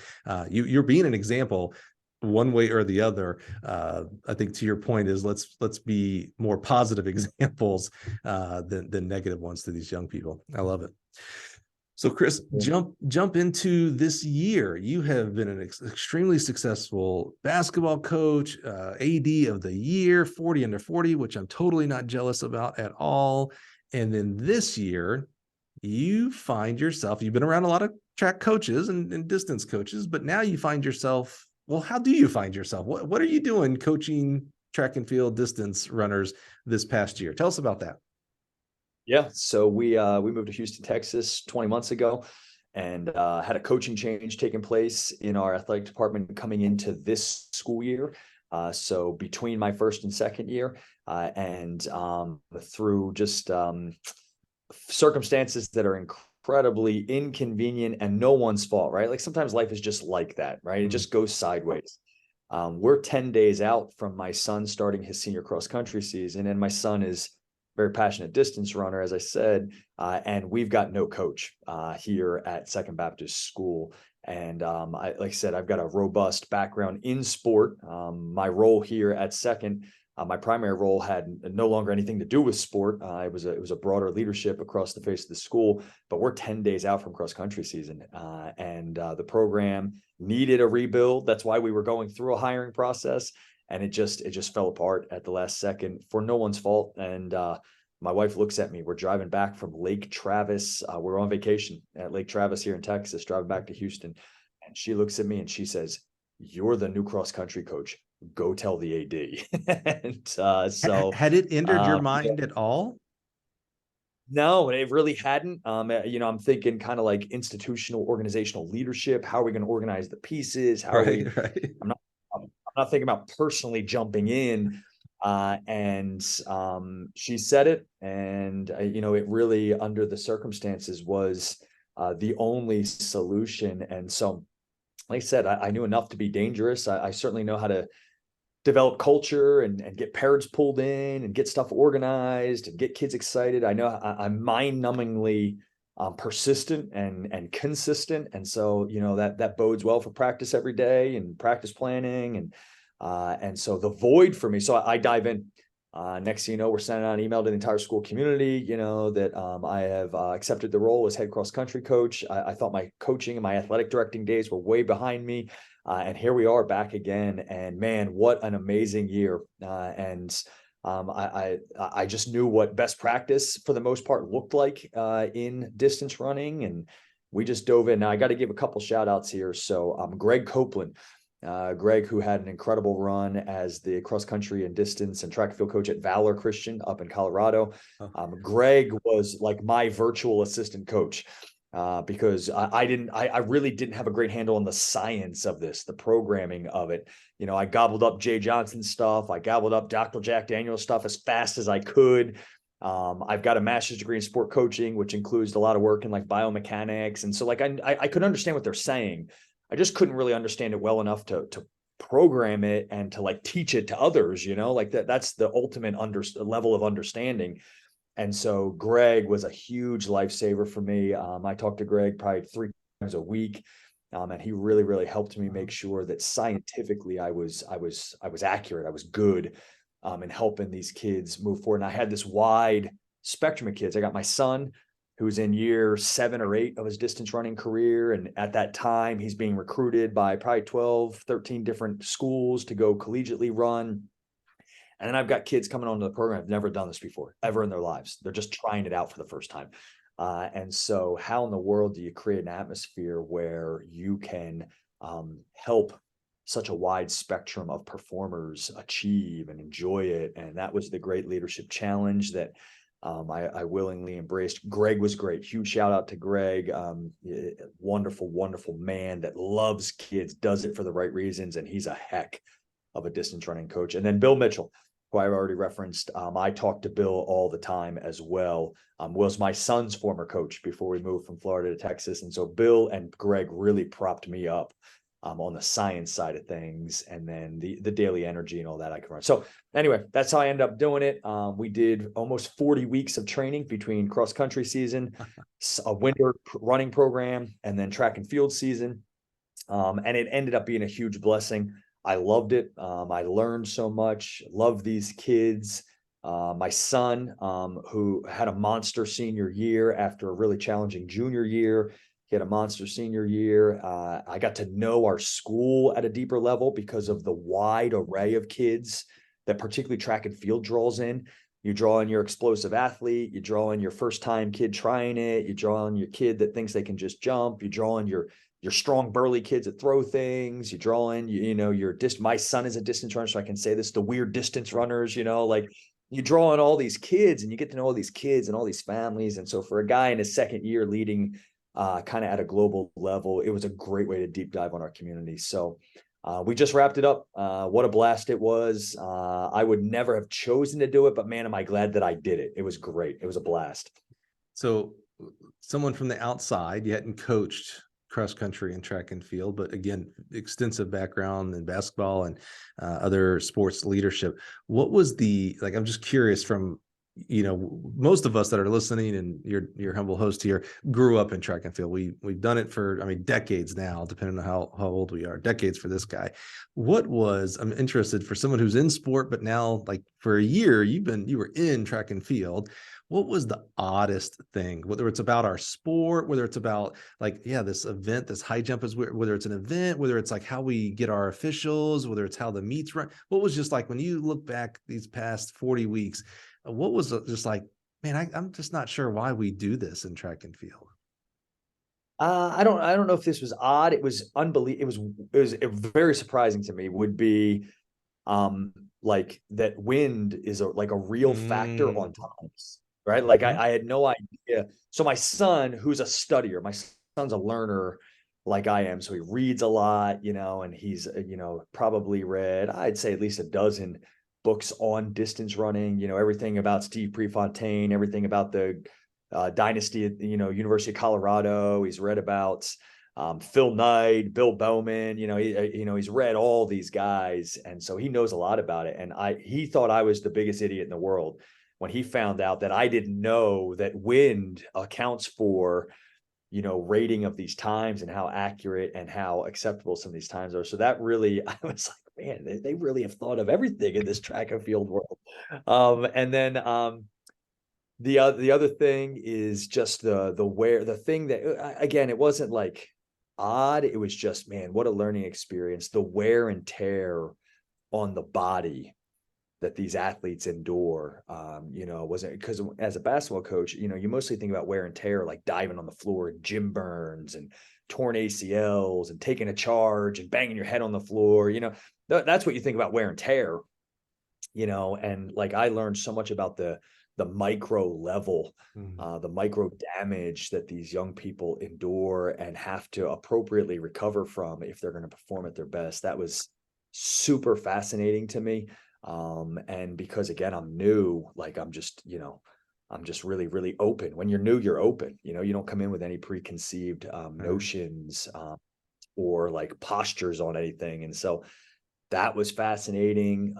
you're being an example one way or the other. I think to your point is let's be more positive examples than negative ones to these young people. I love it. So Chris, jump into this year. You have been an extremely successful basketball coach, AD of the year, 40 under 40, which I'm totally not jealous about at all. And then this year, you find yourself, you've been around a lot of track coaches and distance coaches, but now you find yourself, well, how do you find yourself? What are you doing coaching track and field distance runners this past year? Tell us about that. Yeah, so we moved to Houston, Texas 20 months ago, and had a coaching change taking place in our athletic department coming into this school year. So between my first and second year, and through just circumstances that are incredibly inconvenient and no one's fault, right? Like sometimes life is just like that, right? It just goes sideways. We're 10 days out from my son starting his senior cross country season, and my son is very passionate distance runner, as I said, and we've got no coach here at Second Baptist School. And like I said, I've got a robust background in sport. My role here at Second, my primary role had no longer anything to do with sport. It was a broader leadership across the face of the school. But we're 10 days out from cross country season, and the program needed a rebuild. That's why we were going through a hiring process. And it just fell apart at the last second for no one's fault. And my wife looks at me. We're driving back from Lake Travis. We're on vacation at Lake Travis here in Texas, driving back to Houston. And she looks at me and she says, "You're the new cross country coach. Go tell the AD." And so had it entered your mind at all? No, it really hadn't. I'm thinking kind of like institutional organizational leadership. How are we going to organize the pieces? How are we? Right. I'm not thinking about personally jumping in. She said it, and it really, under the circumstances, was the only solution. And so, like I said, I knew enough to be dangerous. I certainly know how to develop culture and get parents pulled in and get stuff organized and get kids excited. I know I'm mind-numbingly persistent and consistent, and so that bodes well for practice every day and practice planning, and so the void for me. So I dive in. Next thing you know, we're sending out an email to the entire school community, that I have accepted the role as head cross country coach. I thought my coaching and my athletic directing days were way behind me. And here we are back again. And man, what an amazing year. I just knew what best practice for the most part looked like in distance running. And we just dove in. Now I got to give a couple shout outs here. So Greg Copeland. Greg, who had an incredible run as the cross country and distance and track and field coach at Valor Christian up in Colorado. Greg was like my virtual assistant coach because I really didn't have a great handle on the science of this, the programming of it. I gobbled up Jay Johnson's stuff. I gobbled up Dr. Jack Daniel's stuff as fast as I could. I've got a master's degree in sport coaching, which includes a lot of work in like biomechanics. And so like I could understand what they're saying. I just couldn't really understand it well enough to program it and to like teach it to others, like that's the ultimate level of understanding. And so Greg was a huge lifesaver for me. I talked to Greg probably 3 times a week. And he really, really helped me make sure that scientifically I was accurate. I was good in helping these kids move forward. And I had this wide spectrum of kids. I got my son, who's in year 7 or 8 of his distance running career. And at that time, he's being recruited by probably 12, 13 different schools to go collegiately run. And then I've got kids coming onto the program who've never done this before, ever in their lives. They're just trying it out for the first time. And so how in the world do you create an atmosphere where you can help such a wide spectrum of performers achieve and enjoy it? And that was the great leadership challenge that I willingly embraced. Greg was great. Huge shout out to Greg. Wonderful, wonderful man that loves kids, does it for the right reasons. And he's a heck of a distance running coach. And then Bill Mitchell, who I've already referenced. I talk to Bill all the time as well. Was my son's former coach before we moved from Florida to Texas. And so Bill and Greg really propped me up on the science side of things, and then the daily energy and all that I can run. So anyway, that's how I ended up doing it. We did almost 40 weeks of training between cross country season, a winter running program, and then track and field season. And it ended up being a huge blessing. I loved it. I learned so much, loved these kids. My son, who had a monster senior year after a really challenging junior year, he had a monster senior year. I got to know our school at a deeper level because of the wide array of kids that particularly track and field draws in. You draw in your explosive athlete, you draw in your first time kid trying it, you draw in your kid that thinks they can just jump, you draw in your strong burly kids that throw things, you draw in, my son is a distance runner, so I can say this, the weird distance runners, like you draw in all these kids and you get to know all these kids and all these families. And so for a guy in his second year leading kind of at a global level, it was a great way to deep dive on our community. So we just wrapped it up. What a blast it was. I would never have chosen to do it, but man, am I glad that I did it. It was great. It was a blast. So someone from the outside, you hadn't coached cross country and track and field, but again, extensive background in basketball and other sports leadership. What was I'm just curious from, most of us that are listening and your humble host here grew up in track and field. We've done it for, decades now, depending on how old we are, decades for this guy. I'm interested for someone who's in sport, but now like for a year, you were in track and field. What was the oddest thing, whether it's about our sport, whether it's about this event, this high jump is whether it's an event, whether it's like how we get our officials, whether it's how the meets run, what was just like when you look back these past 40 weeks, what was just like, man, I'm just not sure why we do this in track and field. I don't know if this was odd. It was unbelievable. It was very surprising to me would be, like that wind is a real factor on times, right? Like I had no idea. So my son, who's a studier, my son's a learner like I am. So he reads a lot, and he's, probably read, I'd say at least a dozen books on distance running, everything about Steve Prefontaine, everything about the dynasty at, University of Colorado. He's read about Phil Knight, Bill Bowman, he's read all these guys. And so he knows a lot about it. And he thought I was the biggest idiot in the world when he found out that I didn't know that wind accounts for, rating of these times and how accurate and how acceptable some of these times are. So that really, I was like, man, they really have thought of everything in this track and field world. And then the other thing is just the thing that, again, it wasn't like odd. It was just, man, what a learning experience. The wear and tear on the body that these athletes endure, wasn't, because as a basketball coach, you mostly think about wear and tear, like diving on the floor and gym burns and torn ACLs and taking a charge and banging your head on the floor. That's what you think about wear and tear, and like, I learned so much about the micro level, the micro damage that these young people endure and have to appropriately recover from if they're going to perform at their best. That was super fascinating to me. And because, again, I'm new, like, I'm just really, really open. When you're new, you're open, you don't come in with any preconceived notions or like postures on anything. And so that was fascinating.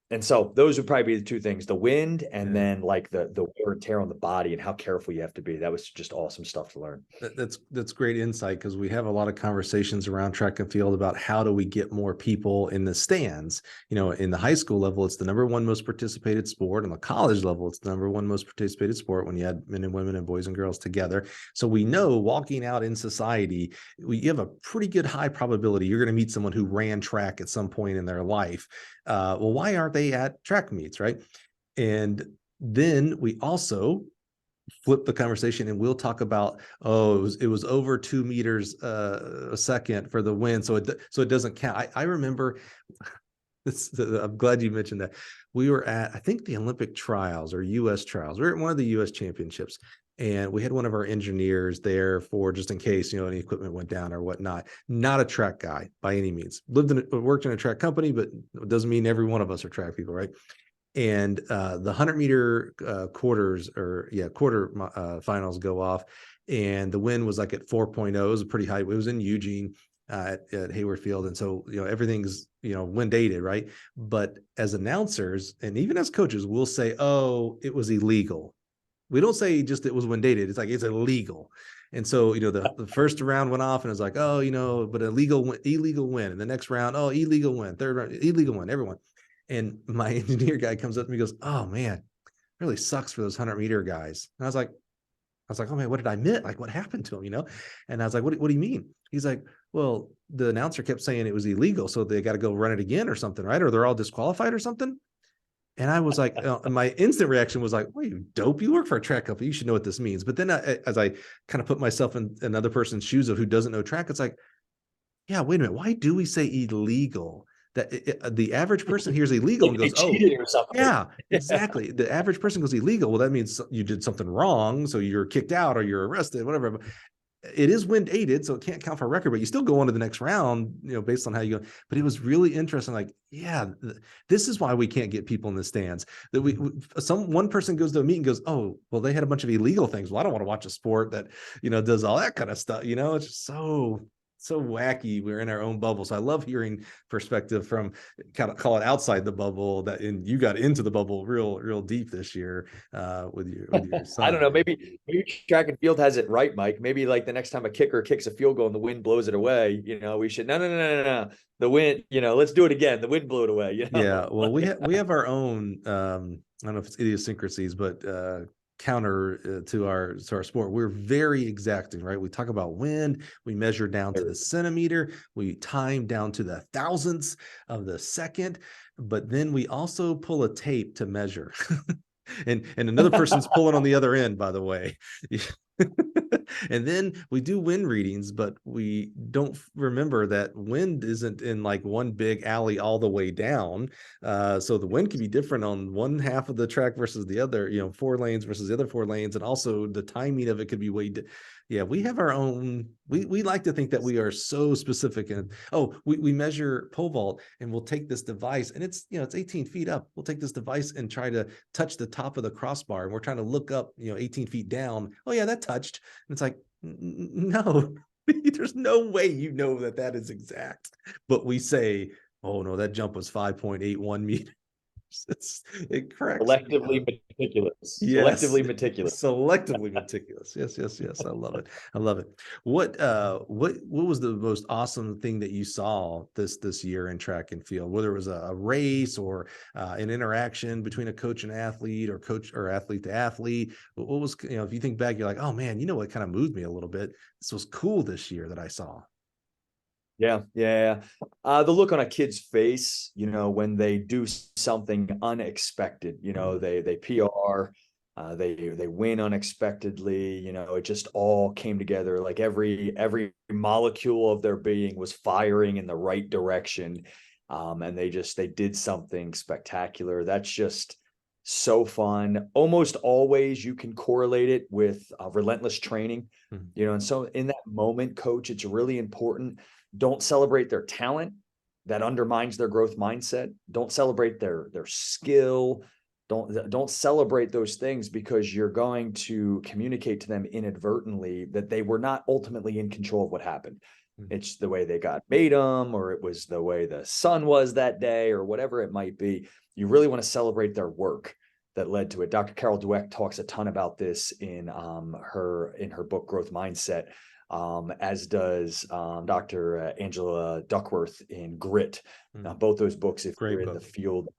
And so those would probably be the two things: the wind, and then like the wear and tear on the body and how careful you have to be. That was just awesome stuff to learn. That's great insight, because we have a lot of conversations around track and field about how do we get more people in the stands. In the high school level, it's the number one most participated sport. On the college level, it's the number one most participated sport when you add men and women and boys and girls together. So we know, walking out in society, you have a pretty good high probability you're going to meet someone who ran track at some point in their life. Well, why aren't they at track meets, right? And then we also flip the conversation and we'll talk about, it was over 2 meters a second for the wind, so it doesn't count. I remember I'm glad you mentioned that. We were at, I think, the Olympic trials or US trials. We were at one of the US championships, and we had one of our engineers there for just in case, any equipment went down or whatnot. Not a track guy by any means. Worked in a track company, but it doesn't mean every one of us are track people, right? And the 100-meter quarter finals go off, and the wind was like at 4.0. It was pretty high. It was in Eugene at Hayward Field, and so everything's wind dated, right? But as announcers and even as coaches, we'll say, "Oh, it was illegal." We don't say just it was wind dated. It's like it's illegal. And so, the first round went off and it was like, but illegal win. And the next round, illegal win. Third round, illegal win, everyone. And my engineer guy comes up to me and goes, "Oh man, really sucks for those 100-meter guys." And I was like, "Oh man, what did I miss? Like, what happened to him?" And I was like, what do you mean?" He's like, "Well, the announcer kept saying it was illegal, so they got to go run it again or something, right? Or they're all disqualified or something." And I was like, and my instant reaction was like, "Well, you dope, you work for a track company, you should know what this means." But then as I kind of put myself in another person's shoes of who doesn't know track, it's like, yeah, wait a minute, why do we say illegal? That the average person hears illegal and goes, "Oh, yeah, exactly." The average person goes illegal. Well, that means you did something wrong, so you're kicked out or you're arrested, whatever. But it is wind aided, so it can't count for a record. But you still go on to the next round, based on how you go. But it was really interesting. Like, yeah, this is why we can't get people in the stands. That one person goes to a meet and goes, "Oh, well, they had a bunch of illegal things. Well, I don't want to watch a sport that does all that kind of stuff." It's just so wacky. We're in our own bubble. So I love hearing perspective from, kind of call it outside the bubble, you got into the bubble real deep this year with your son. I don't know. Maybe track and field has it right, Mike. Maybe like the next time a kicker kicks a field goal and the wind blows it away, we should, no. The wind, let's do it again. The wind blew it away. Yeah. Well, we have our own, I don't know if it's idiosyncrasies, but counter to our sport. We're very exacting, right? We talk about wind, we measure down to the centimeter, we time down to the thousandths of the second, but then we also pull a tape to measure. and another person's pulling on the other end, by the way. And then we do wind readings, but we don't remember that wind isn't in like one big alley all the way down. So the wind can be different on one half of the track versus the other, 4 lanes versus the other 4 lanes. And also the timing of it could be yeah, we have our own, we like to think that we are so specific. And we measure pole vault, and we'll take this device, and it's 18 feet up. We'll take this device and try to touch the top of the crossbar, and we're trying to look up 18 feet down. Oh yeah, that touched. And it's like, no, there's no way that is exact. But we say, oh no, that jump was 5.81 meters. It corrects. Selectively meticulous. Yes. Selectively meticulous. Selectively meticulous. Yes. I love it. I love it. What was the most awesome thing that you saw this year in track and field? Whether it was a race or an interaction between a coach and athlete, or coach or athlete to athlete. What was, if you think back, you're like, oh man, what kind of moved me a little bit. This was cool this year that I saw. Yeah. The look on a kid's face, when they do something unexpected, they PR, they win unexpectedly, it just all came together. Like every molecule of their being was firing in the right direction. And they did something spectacular. That's just so fun. Almost always you can correlate it with relentless training, and so in that moment, coach, it's really important. Don't celebrate their talent. That undermines their growth mindset. Don't celebrate their skill. Don't celebrate those things, because you're going to communicate to them inadvertently that they were not ultimately in control of what happened. It's the way they got made them, or it was the way the sun was that day, or whatever it might be. You really want to celebrate their work that led to it. Dr. Carol Dweck talks a ton about this in her book Growth Mindset. As does Dr. Angela Duckworth in Grit. Both those books, if you're in the field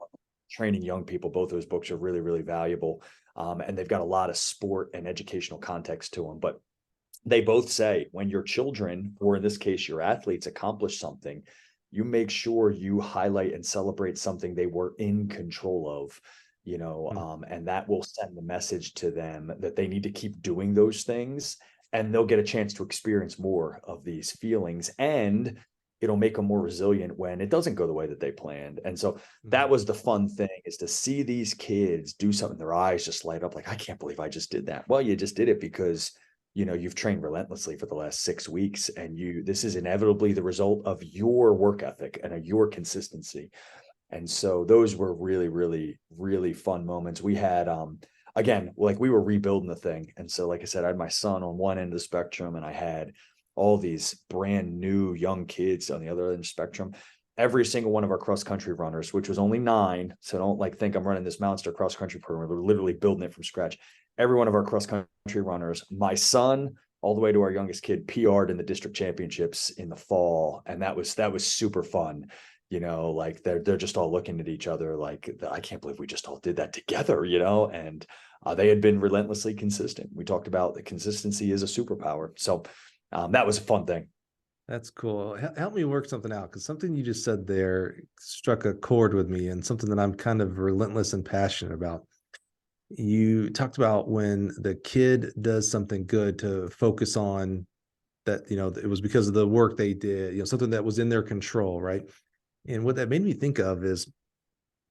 training young people, both those books are really, really valuable. And they've got a lot of sport and educational context to them. But they both say, when your children, or in this case, your athletes, accomplish something, you make sure you highlight and celebrate something they were in control of. And that will send the message to them that they need to keep doing those things, and they'll get a chance to experience more of these feelings, and it'll make them more resilient when it doesn't go the way that they planned. And so that was the fun thing, is to see these kids do something, their eyes just light up like, I can't believe I just did that. Well, you just did it because, you've trained relentlessly for the last 6 weeks, and this is inevitably the result of your work ethic and of your consistency. And so those were really, really, really fun moments. We had, again, like we were rebuilding the thing. And so, like I said, I had my son on one end of the spectrum, and I had all these brand new young kids on the other end of the spectrum. Every single one of our cross-country runners, which was only 9. So don't think I'm running this monster cross-country program. We're literally building it from scratch. Every one of our cross-country runners, my son, all the way to our youngest kid, PR'd in the district championships in the fall. And that was super fun. Like they're just all looking at each other like, I can't believe we just all did that together, and they had been relentlessly consistent. We talked about the consistency is a superpower. So that was a fun thing. That's cool. Help me work something out, because something you just said there struck a chord with me, and something that I'm kind of relentless and passionate about. You talked about when the kid does something good, to focus on that, it was because of the work they did, something that was in their control, right? And what that made me think of is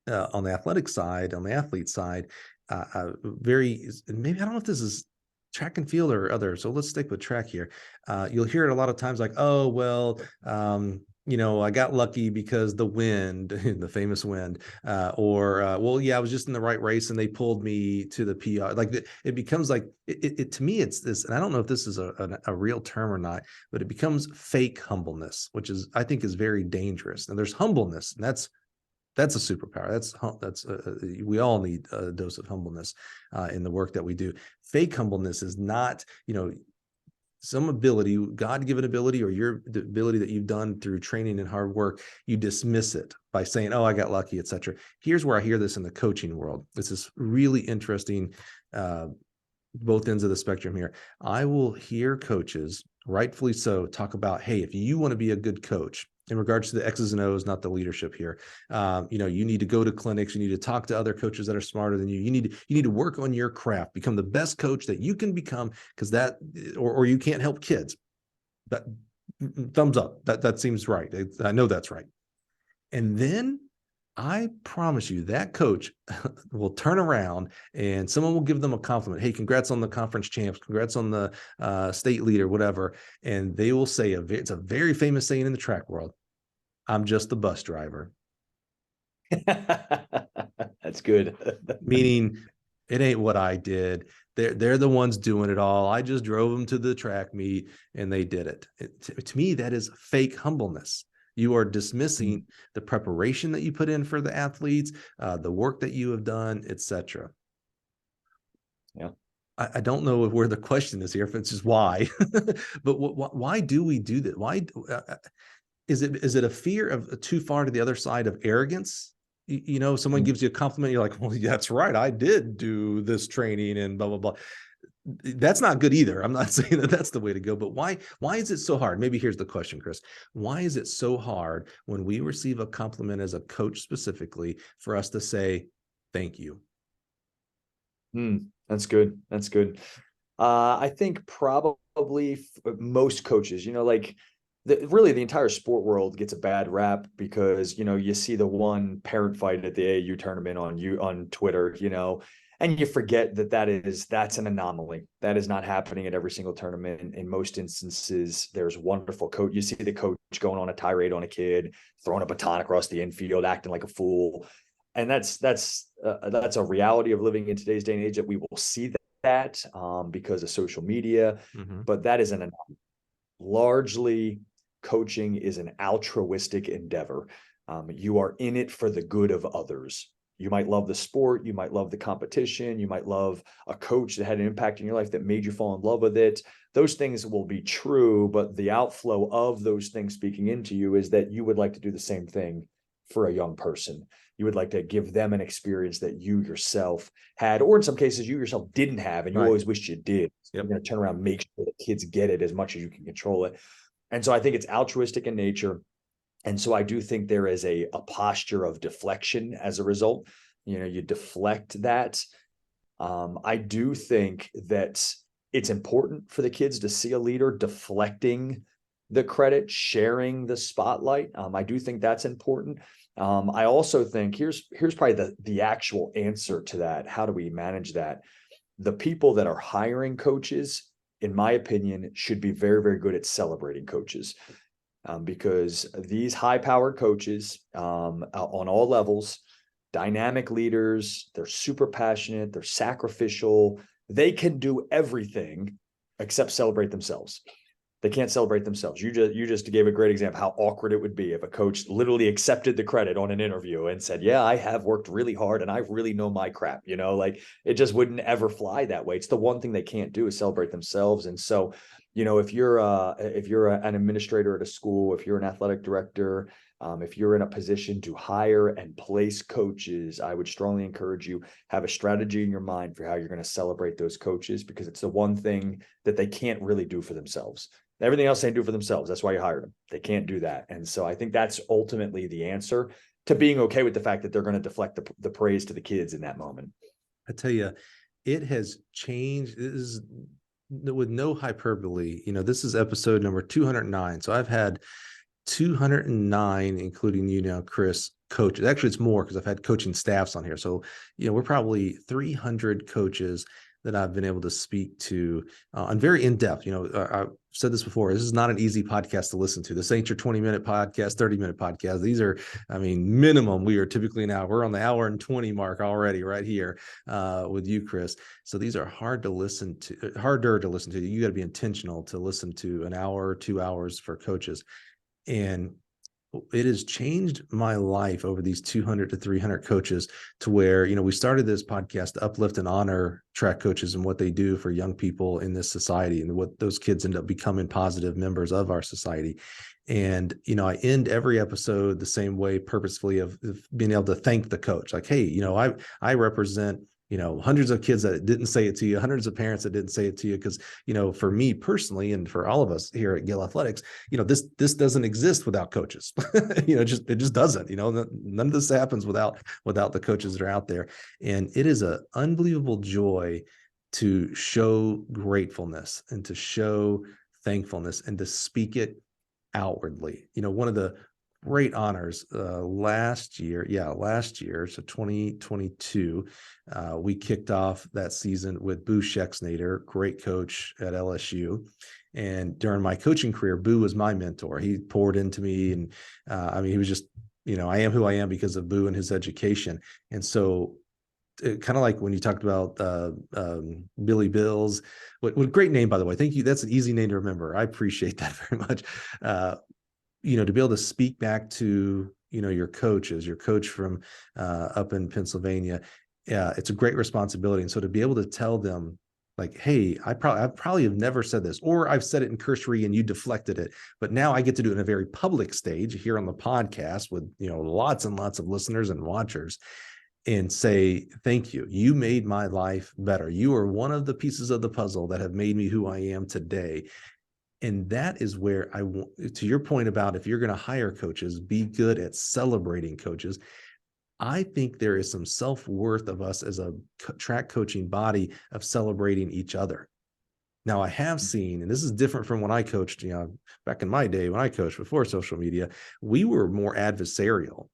on the athletic side, on the athlete side, maybe, I don't know if this is track and field or other, so let's stick with track here. You'll hear it a lot of times like, oh, well, I got lucky because the wind, the famous wind, well, yeah, I was just in the right race and they pulled me to the PR. Like it becomes like, it to me, it's this, and I don't know if this is a real term or not, but it becomes fake humbleness, which I think is very dangerous. And there's humbleness, and that's a superpower. We all need a dose of humbleness in the work that we do. Fake humbleness is not, some ability, God-given ability, or the ability that you've done through training and hard work. You dismiss it by saying, "Oh, I got lucky," etc. Here's where I hear this in the coaching world. This is really interesting. Both ends of the spectrum here. I will hear coaches, rightfully so, talk about, hey, if you want to be a good coach, in regards to the X's and O's, not the leadership here. You need to go to clinics. You need to talk to other coaches that are smarter than you. You need to work on your craft, become the best coach that you can become, because or you can't help kids. That thumbs up. That seems right. I know that's right. And then I promise you that coach will turn around and someone will give them a compliment. Hey, congrats on the conference champs. Congrats on the state leader, whatever. And they will say, it's a very famous saying in the track world, I'm just the bus driver. That's good. Meaning it ain't what I did. They're the ones doing it all. I just drove them to the track meet and they did it. To me, that is fake humbleness. You are dismissing the preparation that you put in for the athletes, the work that you have done, etc. Yeah. I don't know where the question is here, if it's just why, but why do we do that? Why is it a fear of too far to the other side of arrogance? Someone gives you a compliment, you're like, well, that's right, I did do this training and blah, blah, blah. That's not good either. I'm not saying that that's the way to go, but why is it so hard? Maybe here's the question, Chris. Why is it so hard when we receive a compliment as a coach specifically for us to say, thank you? That's good. That's good. I think probably most coaches, really the entire sport world gets a bad rap because, you see the one parent fight at the AAU tournament on Twitter, and you forget that's an anomaly. That is not happening at every single tournament. In most instances, there's wonderful coach. You see the coach going on a tirade on a kid, throwing a baton across the infield, acting like a fool. And that's a reality of living in today's day and age, that we will see that because of social media. Mm-hmm. But that is an anomaly. Largely, coaching is an altruistic endeavor. You are in it for the good of others. You might love the sport, you might love the competition, you might love a coach that had an impact in your life that made you fall in love with it. Those things will be true, but the outflow of those things speaking into you is that you would like to do the same thing for a young person. You would like to give them an experience that you yourself had, or in some cases you yourself didn't have, and you always wished you did. You're going to turn around and make sure the kids get it as much as you can control it. And so I think it's altruistic in nature. And so I do think there is a posture of deflection as a result. You deflect that. I do think that it's important for the kids to see a leader deflecting the credit, sharing the spotlight. I do think that's important. I also think here's probably the actual answer to that. How do we manage that? The people that are hiring coaches, in my opinion, should be very, very good at celebrating coaches. Because these high-powered coaches on all levels, dynamic leaders, they're super passionate, they're sacrificial, they can do everything except celebrate themselves. They can't celebrate themselves. You just gave a great example how awkward it would be if a coach literally accepted the credit on an interview and said, yeah, I have worked really hard and I really know my crap. It just wouldn't ever fly that way. It's the one thing they can't do is celebrate themselves. And so, if you're an administrator at a school, if you're an athletic director, if you're in a position to hire and place coaches, I would strongly encourage you have a strategy in your mind for how you're going to celebrate those coaches, because it's the one thing that they can't really do for themselves. Everything else they do for themselves. That's why you hired them. They can't do that. And so I think that's ultimately the answer to being okay with the fact that they're going to deflect the praise to the kids in that moment. I tell you, it has changed. This is with no hyperbole. This is episode number 209. So I've had 209, including you now, Chris, coaches. Actually, it's more because I've had coaching staffs on here. So, we're probably 300 coaches that I've been able to speak to and very in-depth. I've said this before, this is not an easy podcast to listen to. This ain't your 20-minute podcast, 30-minute podcast. These are, minimum, we are typically an hour. We're on the hour and 20 mark already right here with you, Chris. So these are harder to listen to. You got to be intentional to listen to an hour or 2 hours for coaches. And it has changed my life over these 200 to 300 coaches to where, we started this podcast to uplift and honor track coaches and what they do for young people in this society and what those kids end up becoming positive members of our society. And, I end every episode the same way purposefully of being able to thank the coach. Like, hey, I represent hundreds of kids that didn't say it to you, hundreds of parents that didn't say it to you. Because, for me personally, and for all of us here at Gill Athletics, this doesn't exist without coaches. It just doesn't. None of this happens without the coaches that are out there. And it is an unbelievable joy to show gratefulness and to show thankfulness and to speak it outwardly. One of the great honors last year, so 2022, we kicked off that season with Boo Schexnayder, great coach at LSU. And during my coaching career, Boo was my mentor. He poured into me, and he was just, I am who I am because of Boo and his education. And so kind of like when you talked about Billy Bills, what great name, by the way. Thank you. That's an easy name to remember. I appreciate that very much. To be able to speak back to, your coach from up in Pennsylvania, it's a great responsibility. And so to be able to tell them, like, hey, I probably have never said this, or I've said it in cursory and you deflected it, but now I get to do it in a very public stage here on the podcast with, lots and lots of listeners and watchers, and say, thank you. You made my life better. You are one of the pieces of the puzzle that have made me who I am today. And that is where I want, to your point about, if you're going to hire coaches, be good at celebrating coaches. I think there is some self-worth of us as a track coaching body of celebrating each other. Now, I have seen, and this is different from when I coached, back in my day when I coached before social media, we were more adversarial.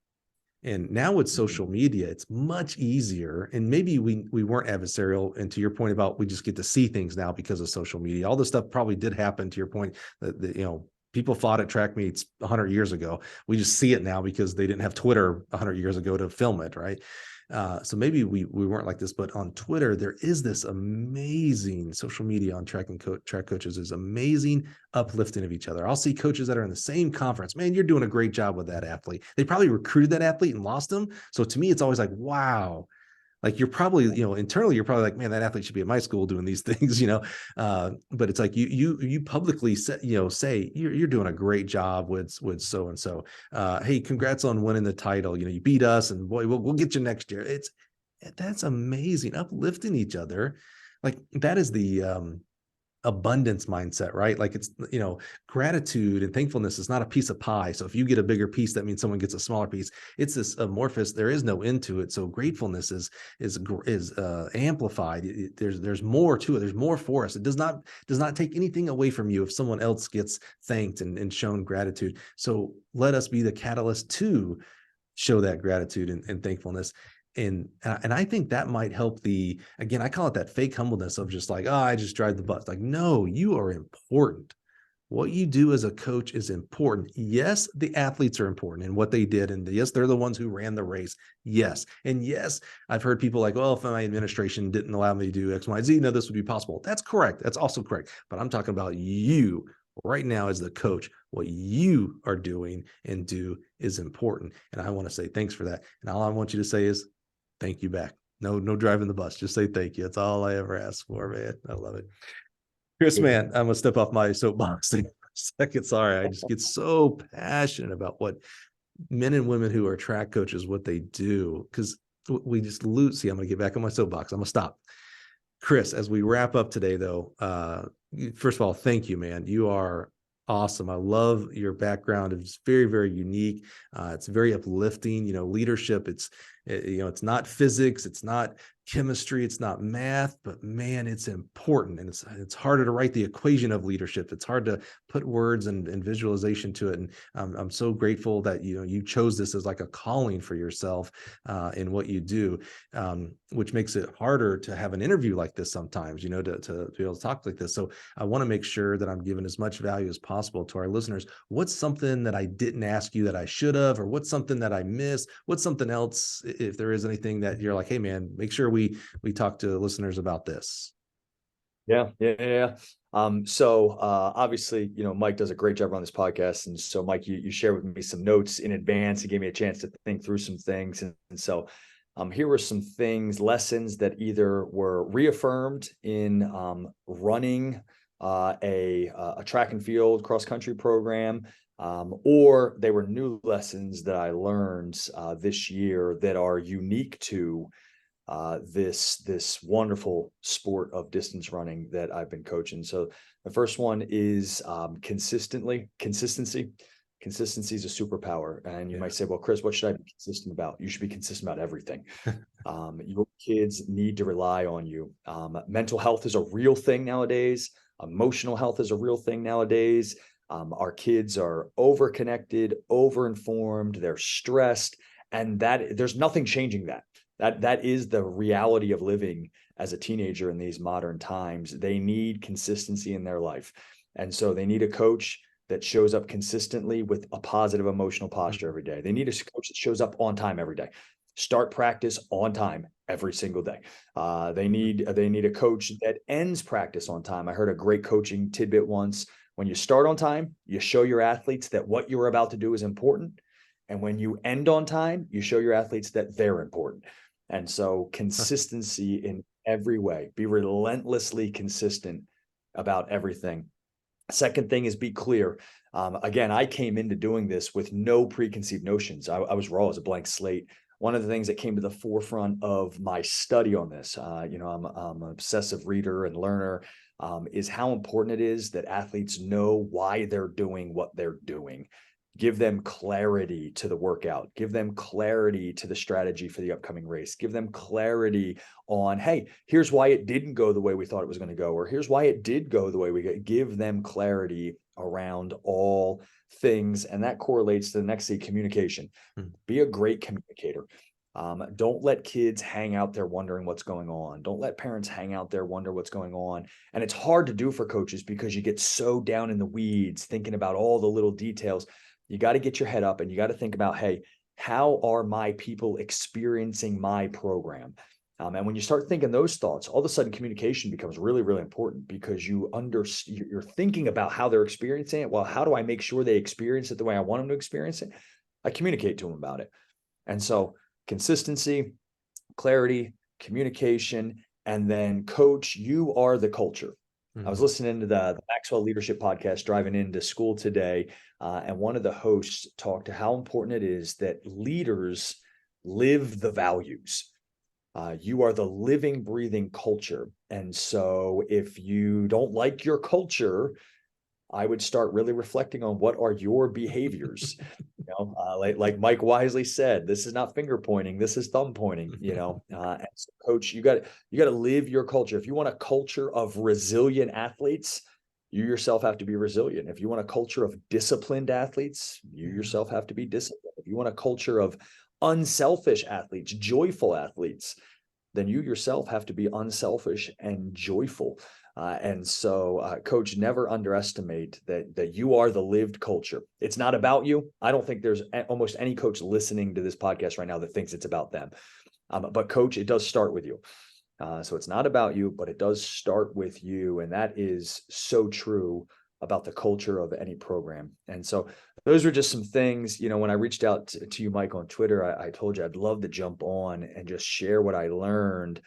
And now with social media, it's much easier. And maybe we weren't adversarial. And to your point about, we just get to see things now because of social media. All this stuff probably did happen, to your point, that people fought at track meets 100 years ago. We just see it now because they didn't have Twitter 100 years ago to film it, right? So maybe we weren't like this, but on Twitter, there is this amazing social media on track coaches is amazing uplifting of each other. I'll see coaches that are in the same conference. Man, you're doing a great job with that athlete. They probably recruited that athlete and lost them. So to me, it's always like, wow. Like, you're probably, internally, you're probably like, man, that athlete should be at my school doing these things, but it's like you publicly say you're doing a great job with so-and-so. Hey, congrats on winning the title. You beat us, and boy, we'll get you next year. That's amazing. Uplifting each other. Like, that is the abundance mindset, right? Like, it's, gratitude and thankfulness is not a piece of pie. So if you get a bigger piece, that means someone gets a smaller piece. It's this amorphous, there is no end to it. So gratefulness is amplified. There's more to it. There's more for us. It does not take anything away from you if someone else gets thanked and shown gratitude. So let us be the catalyst to show that gratitude and thankfulness. And I think that might help again, I call it that fake humbleness of just like, oh, I just drive the bus. Like, no, you are important. What you do as a coach is important. Yes, the athletes are important in what they did. And yes, they're the ones who ran the race. Yes. And yes, I've heard people like, well, if my administration didn't allow me to do X, Y, Z, no, this would be possible. That's correct. That's also correct. But I'm talking about you right now as the coach. What you are doing and do is important. And I want to say thanks for that. And all I want you to say is, thank you back. No driving the bus. Just say thank you. That's all I ever ask for, man. I love it. Chris, man, I'm gonna step off my soapbox for a second. Sorry, I just get so passionate about what men and women who are track coaches, what they do, because we just lose. See, I'm gonna get back on my soapbox. I'm gonna stop. Chris, as we wrap up today, though, first of all, thank you, man. You are awesome. I love your background. It's very, very unique. It's very uplifting. Leadership. It's not physics. It's not chemistry. It's not math. But man, it's important, and it's harder to write the equation of leadership. It's hard to put words and visualization to it. And I'm so grateful that you chose this as like a calling for yourself in what you do, which makes it harder to have an interview like this sometimes. To be able to talk like this. So I want to make sure that I'm giving as much value as possible to our listeners. What's something that I didn't ask you that I should have, or what's something that I missed? What's something else, if there is anything that you're like, hey man, make sure we talk to listeners about this. Yeah. So obviously, Mike does a great job on this podcast. And so Mike, you shared with me some notes in advance. He gave me a chance to think through some things. And so here were some lessons that either were reaffirmed in running a track and field cross country program, or they were new lessons that I learned this year that are unique to this wonderful sport of distance running that I've been coaching. So the first one is consistency. Consistency is a superpower. And you might say, well, Chris, what should I be consistent about? You should be consistent about everything. Your kids need to rely on you. Mental health is a real thing nowadays. Emotional health is a real thing nowadays. Our kids are over-connected, over-informed, they're stressed, and that there's nothing changing that. That is the reality of living as a teenager in these modern times. They need consistency in their life. And so they need a coach that shows up consistently with a positive emotional posture every day. They need a coach that shows up on time every day. Start practice on time every single day. They need a coach that ends practice on time. I heard a great coaching tidbit once. When you start on time, you show your athletes that what you're about to do is important. And when you end on time, you show your athletes that they're important. And so consistency in every way, be relentlessly consistent about everything. Second thing is be clear. Again, I came into doing this with no preconceived notions. I was raw as a blank slate. One of the things that came to the forefront of my study on this, I'm an obsessive reader and learner, is how important it is that athletes know why they're doing what they're doing. Give them clarity to the workout. Give them clarity to the strategy for the upcoming race. Give them clarity on, hey, here's why it didn't go the way we thought it was going to go, or here's why it did go the way we get. Give them clarity around all things. And that correlates to the next thing, communication. Be a great communicator. Don't let kids hang out there wondering what's going on. Don't let parents hang out there wonder what's going on. And it's hard to do for coaches because you get so down in the weeds thinking about all the little details. You got to get your head up and you got to think about, hey, how are my people experiencing my program? And when you start thinking those thoughts, all of a sudden communication becomes really, really important because you're thinking about how they're experiencing it. Well, how do I make sure they experience it the way I want them to experience it? I communicate to them about it. And so consistency, clarity, communication, and then coach, you are the culture. I was listening to the Maxwell Leadership Podcast driving into school today, and one of the hosts talked to how important it is that leaders live the values. You are the living, breathing culture. And so if you don't like your culture, I would start really reflecting on what are your behaviors. Like Mike wisely said, this is not finger pointing, this is thumb pointing. And so coach, you got to live your culture. If you want a culture of resilient athletes, you yourself have to be resilient. If you want a culture of disciplined athletes, you yourself have to be disciplined. If you want a culture of unselfish athletes, joyful athletes, then you yourself have to be unselfish and joyful. And so, coach, never underestimate that you are the lived culture. It's not about you. I don't think there's almost any coach listening to this podcast right now that thinks it's about them. But coach, it does start with you. So it's not about you, but it does start with you. And that is so true about the culture of any program. And so those were just some things, when I reached out to you, Mike, on Twitter, I told you I'd love to jump on and just share what I learned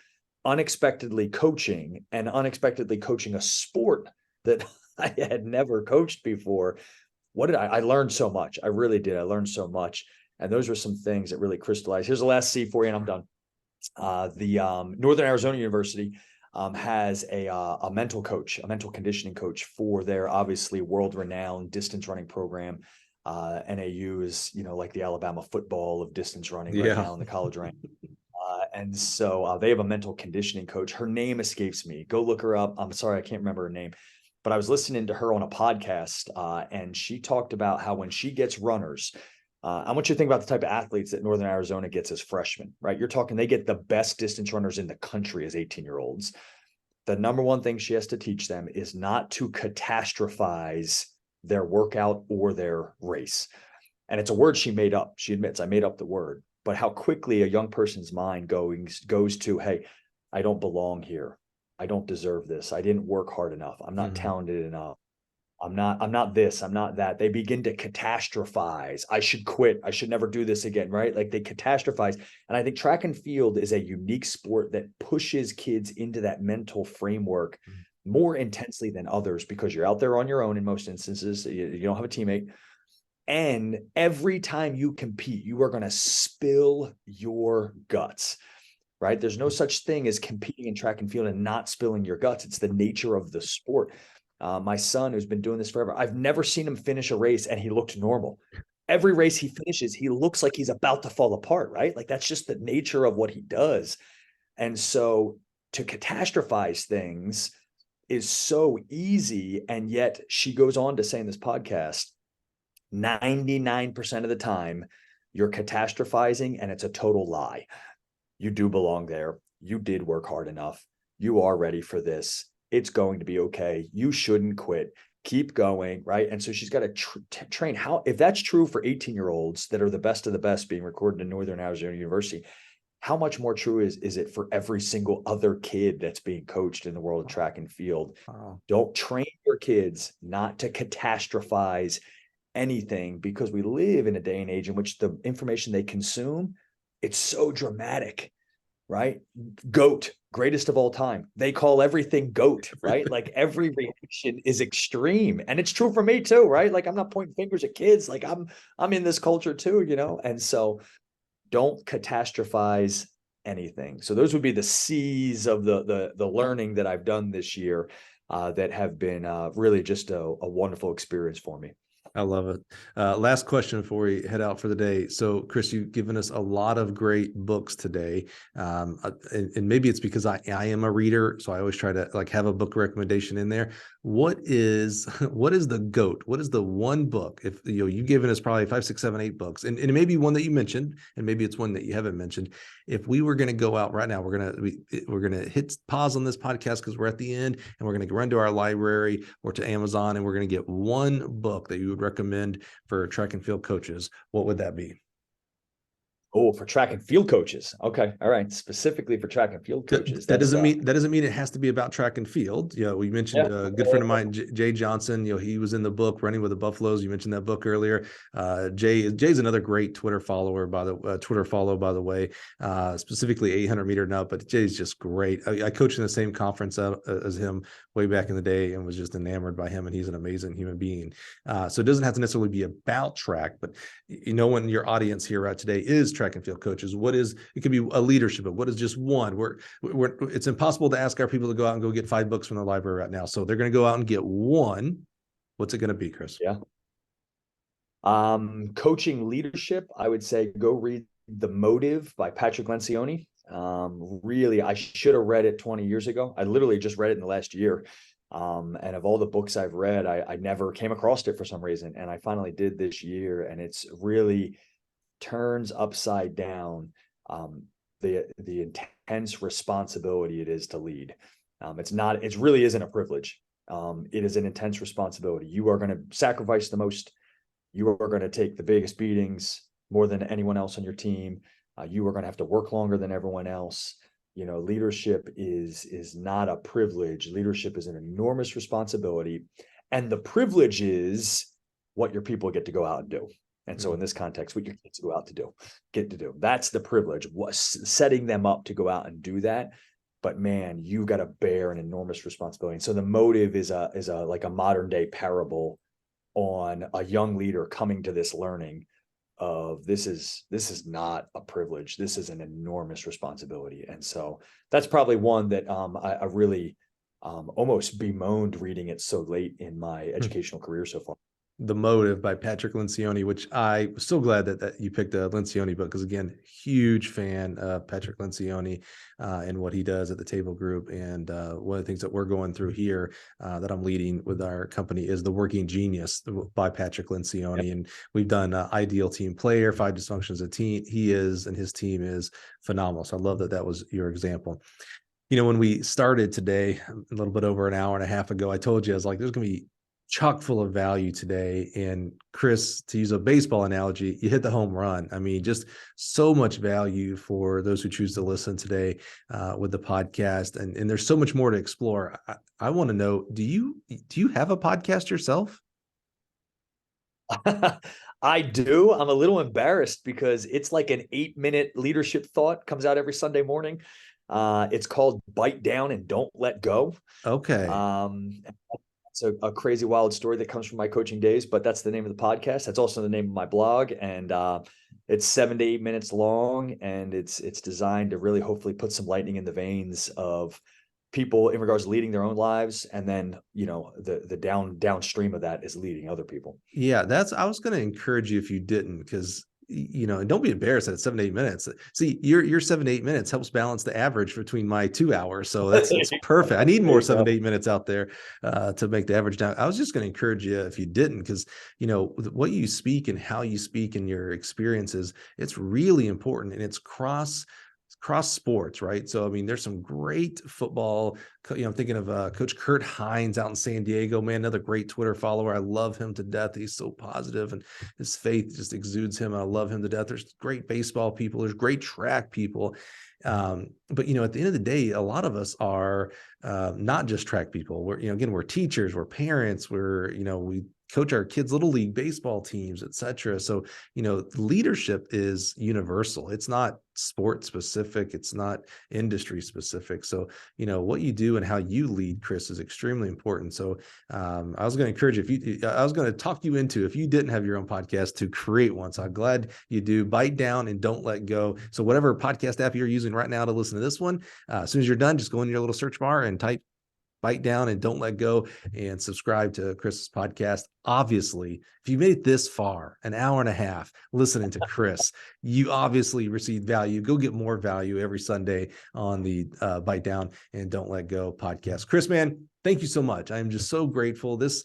unexpectedly coaching a sport that I had never coached before. I learned so much. I really did. I learned so much. And those were some things that really crystallized. Here's the last C for you, and I'm done. The Northern Arizona University has a mental conditioning coach for their obviously world-renowned distance running program. NAU is, like the Alabama football of distance running right now in the college rank. And so they have a mental conditioning coach. Her name escapes me. Go look her up. I'm sorry, I can't remember her name. But I was listening to her on a podcast, and she talked about how when she gets runners, I want you to think about the type of athletes that Northern Arizona gets as freshmen, right? You're talking, they get the best distance runners in the country as 18-year-olds. The number one thing she has to teach them is not to catastrophize their workout or their race. And it's a word she made up. She admits, I made up the word. But how quickly a young person's mind goes to, hey, I don't belong here. I don't deserve this. I didn't work hard enough. I'm not talented enough. I'm not this, I'm not that. They begin to catastrophize. I should quit. I should never do this again, right? Like they catastrophize. And I think track and field is a unique sport that pushes kids into that mental framework more intensely than others because you're out there on your own in most instances. You don't have a teammate. And every time you compete, you are going to spill your guts. right? There's no such thing as competing in track and field and not spilling your guts. It's the nature of the sport. My son, who's been doing this forever, I've never seen him finish a race and he looked normal. Every race he finishes, he looks like he's about to fall apart, right? Like that's just the nature of what he does. And so to catastrophize things is so easy. And yet she goes on to say in this podcast, 99% of the time, you're catastrophizing and it's a total lie. You do belong there. You did work hard enough. You are ready for this. It's going to be okay. You shouldn't quit. Keep going, right? And so she's got to train. How, if that's true for 18-year-olds that are the best of the best being recorded in Northern Arizona University, how much more true is it for every single other kid that's being coached in the world of track and field? Wow. Don't train your kids not to catastrophize anything, because we live in a day and age in which the information they consume, it's so dramatic, right? GOAT, greatest of all time. They call everything GOAT, right? Like every reaction is extreme. And it's true for me too, right? Like I'm not pointing fingers at kids. Like I'm in this culture too, you know? And so don't catastrophize anything. So those would be the C's of the learning that I've done this year that have been really just a wonderful experience for me. I love it. Last question before we head out for the day. So, Chris, you've given us a lot of great books today, and maybe it's because I am a reader, so I always try to like have a book recommendation in there. What is the GOAT? What is the one book? If you've given us probably 5, 6, 7, 8 books, and it may be one that you mentioned, and maybe it's one that you haven't mentioned. If we were going to go out right now, we're gonna hit pause on this podcast because we're at the end, and we're going to run to our library or to Amazon, and we're going to get one book that you would recommend for track and field coaches. What would that be? Oh, for track and field coaches. Okay. All right. Specifically for track and field coaches. That doesn't mean it has to be about track and field. We mentioned a good friend of mine, Jay Johnson. He was in the book Running with the Buffaloes. You mentioned that book earlier. Jay's another great Twitter follower by the way, specifically 800 meter and up. But Jay's just great. I coached in the same conference as him way back in the day and was just enamored by him. And he's an amazing human being. So it doesn't have to necessarily be about track, but when your audience here right today is track and field coaches, it could be a leadership, but what is just one? It's impossible to ask our people to go out and go get 5 books from the library right now. So they're going to go out and get one. What's it going to be, Chris? Yeah. Coaching leadership, I would say go read The Motive by Patrick Lencioni. Really, I should have read it 20 years ago. I literally just read it in the last year. And of all the books I've read, I never came across it for some reason. And I finally did this year, and it's really turns upside down the intense responsibility it is to lead. It really isn't a privilege. It is an intense responsibility. You are going to sacrifice the most. You are going to take the biggest beatings more than anyone else on your team. You are going to have to work longer than everyone else. Leadership is not a privilege. Leadership is an enormous responsibility. And the privilege is what your people get to go out and do. And so in this context, what your kids get to do. That's the privilege, setting them up to go out and do that. But man, you've got to bear an enormous responsibility. And so The Motive is like a modern day parable on a young leader coming to this learning of this is not a privilege. This is an enormous responsibility. And so that's probably one that I really almost bemoaned reading it so late in my educational career so far. The Motive by Patrick Lencioni, which I was so glad that you picked a Lencioni book, because again, huge fan of Patrick Lencioni and what he does at the Table Group. And one of the things that we're going through here that I'm leading with our company is The Working Genius by Patrick Lencioni. Yep. And we've done Ideal Team Player, 5 Dysfunctions of Team. He is, and his team is phenomenal. So I love that was your example. When we started today, a little bit over an hour and a half ago, I told you, I was like, there's going to be chock full of value today. And Chris, to use a baseball analogy, you hit the home run. I mean, just so much value for those who choose to listen today with the podcast. And there's so much more to explore. I want to know, do you have a podcast yourself? I do. I'm a little embarrassed because it's like an 8-minute leadership thought, comes out every Sunday morning. It's called Bite Down and Don't Let Go. Okay. It's a crazy, wild story that comes from my coaching days, but that's the name of the podcast. That's also the name of my blog. And It's 7 to 8 minutes long, and it's designed to really hopefully put some lightning in the veins of people in regards to leading their own lives, and then the downstream of that is leading other people. Yeah, I was going to encourage you if you didn't, because and don't be embarrassed at 7 to 8 minutes. See, your 7 to 8 minutes helps balance the average between my 2 hours. So it's perfect. I need more 7 to 8 minutes out there to make the average down. I was just going to encourage you if you didn't, because what you speak and how you speak and your experiences, it's really important, and it's cross sports, right? So, I mean, there's some great football, I'm thinking of Coach Kurt Hines out in San Diego, man, another great Twitter follower. I love him to death. He's so positive, and his faith just exudes him. I love him to death. There's great baseball people. There's great track people. But, at the end of the day, a lot of us are not just track people. We're teachers, we're parents, we coach our kids' little league baseball teams, et cetera. So, leadership is universal. It's not sport specific. It's not industry specific. So, what you do and how you lead, Chris, is extremely important. So, I was going to encourage you, I was going to talk you into, if you didn't have your own podcast, to create one. So I'm glad you do. Bite down and don't let go. So whatever podcast app you're using right now to listen to this one, as soon as you're done, just go in your little search bar and type Bite Down and Don't Let Go, and subscribe to Chris's podcast. Obviously, if you made it this far, an hour and a half listening to Chris, you obviously received value. Go get more value every Sunday on the Bite Down and Don't Let Go podcast. Chris, man, thank you so much. I'm just so grateful. This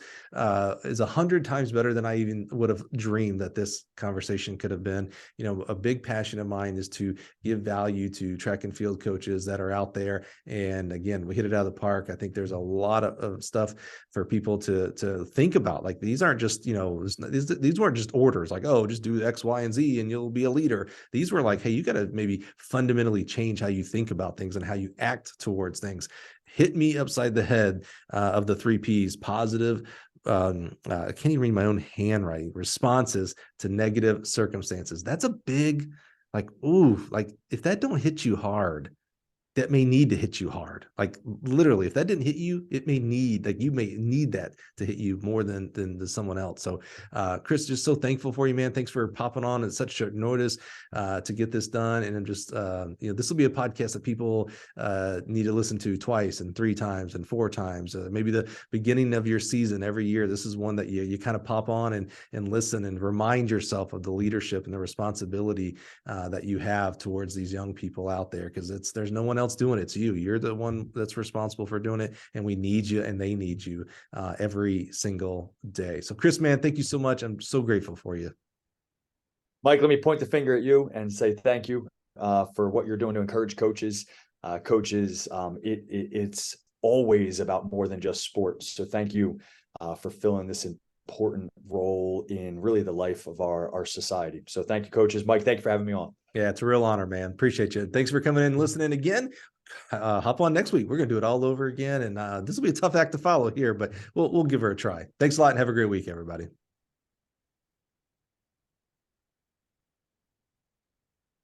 is 100 times better than I even would have dreamed that this conversation could have been. A big passion of mine is to give value to track and field coaches that are out there. And again, we hit it out of the park. I think there's a lot of stuff for people to think about. Like, these aren't just, these weren't just orders like, oh, just do X, Y, and Z and you'll be a leader. These were like, hey, you got to maybe fundamentally change how you think about things and how you act towards things. Hit me upside the head of the 3 Ps: positive, I can't even read my own handwriting, responses to negative circumstances. That's a big, if that don't hit you hard, that may need to hit you hard. Like, literally, if that didn't hit you, you may need that to hit you more than someone else. So, Chris, just so thankful for you, man. Thanks for popping on at such short notice to get this done. And I'm just, this will be a podcast that people need to listen to twice and 3 times and 4 times. Maybe the beginning of your season every year. This is one that you kind of pop on and listen and remind yourself of the leadership and the responsibility that you have towards these young people out there, because there's no one else doing it. It's you. You're the one that's responsible for doing it, and we need you and they need you every single day. So, Chris, man, thank you so much. I'm so grateful for you. Mike, let me point the finger at you and say thank you for what you're doing to encourage coaches. It's always about more than just sports. So thank you for filling this important role in really the life of our society. So thank you, coaches. Mike, thank you for having me on. Yeah, it's a real honor, man. Appreciate you. Thanks for coming in and listening again. Hop on next week. We're going to do it all over again. And this will be a tough act to follow here, but we'll give her a try. Thanks a lot and have a great week, everybody.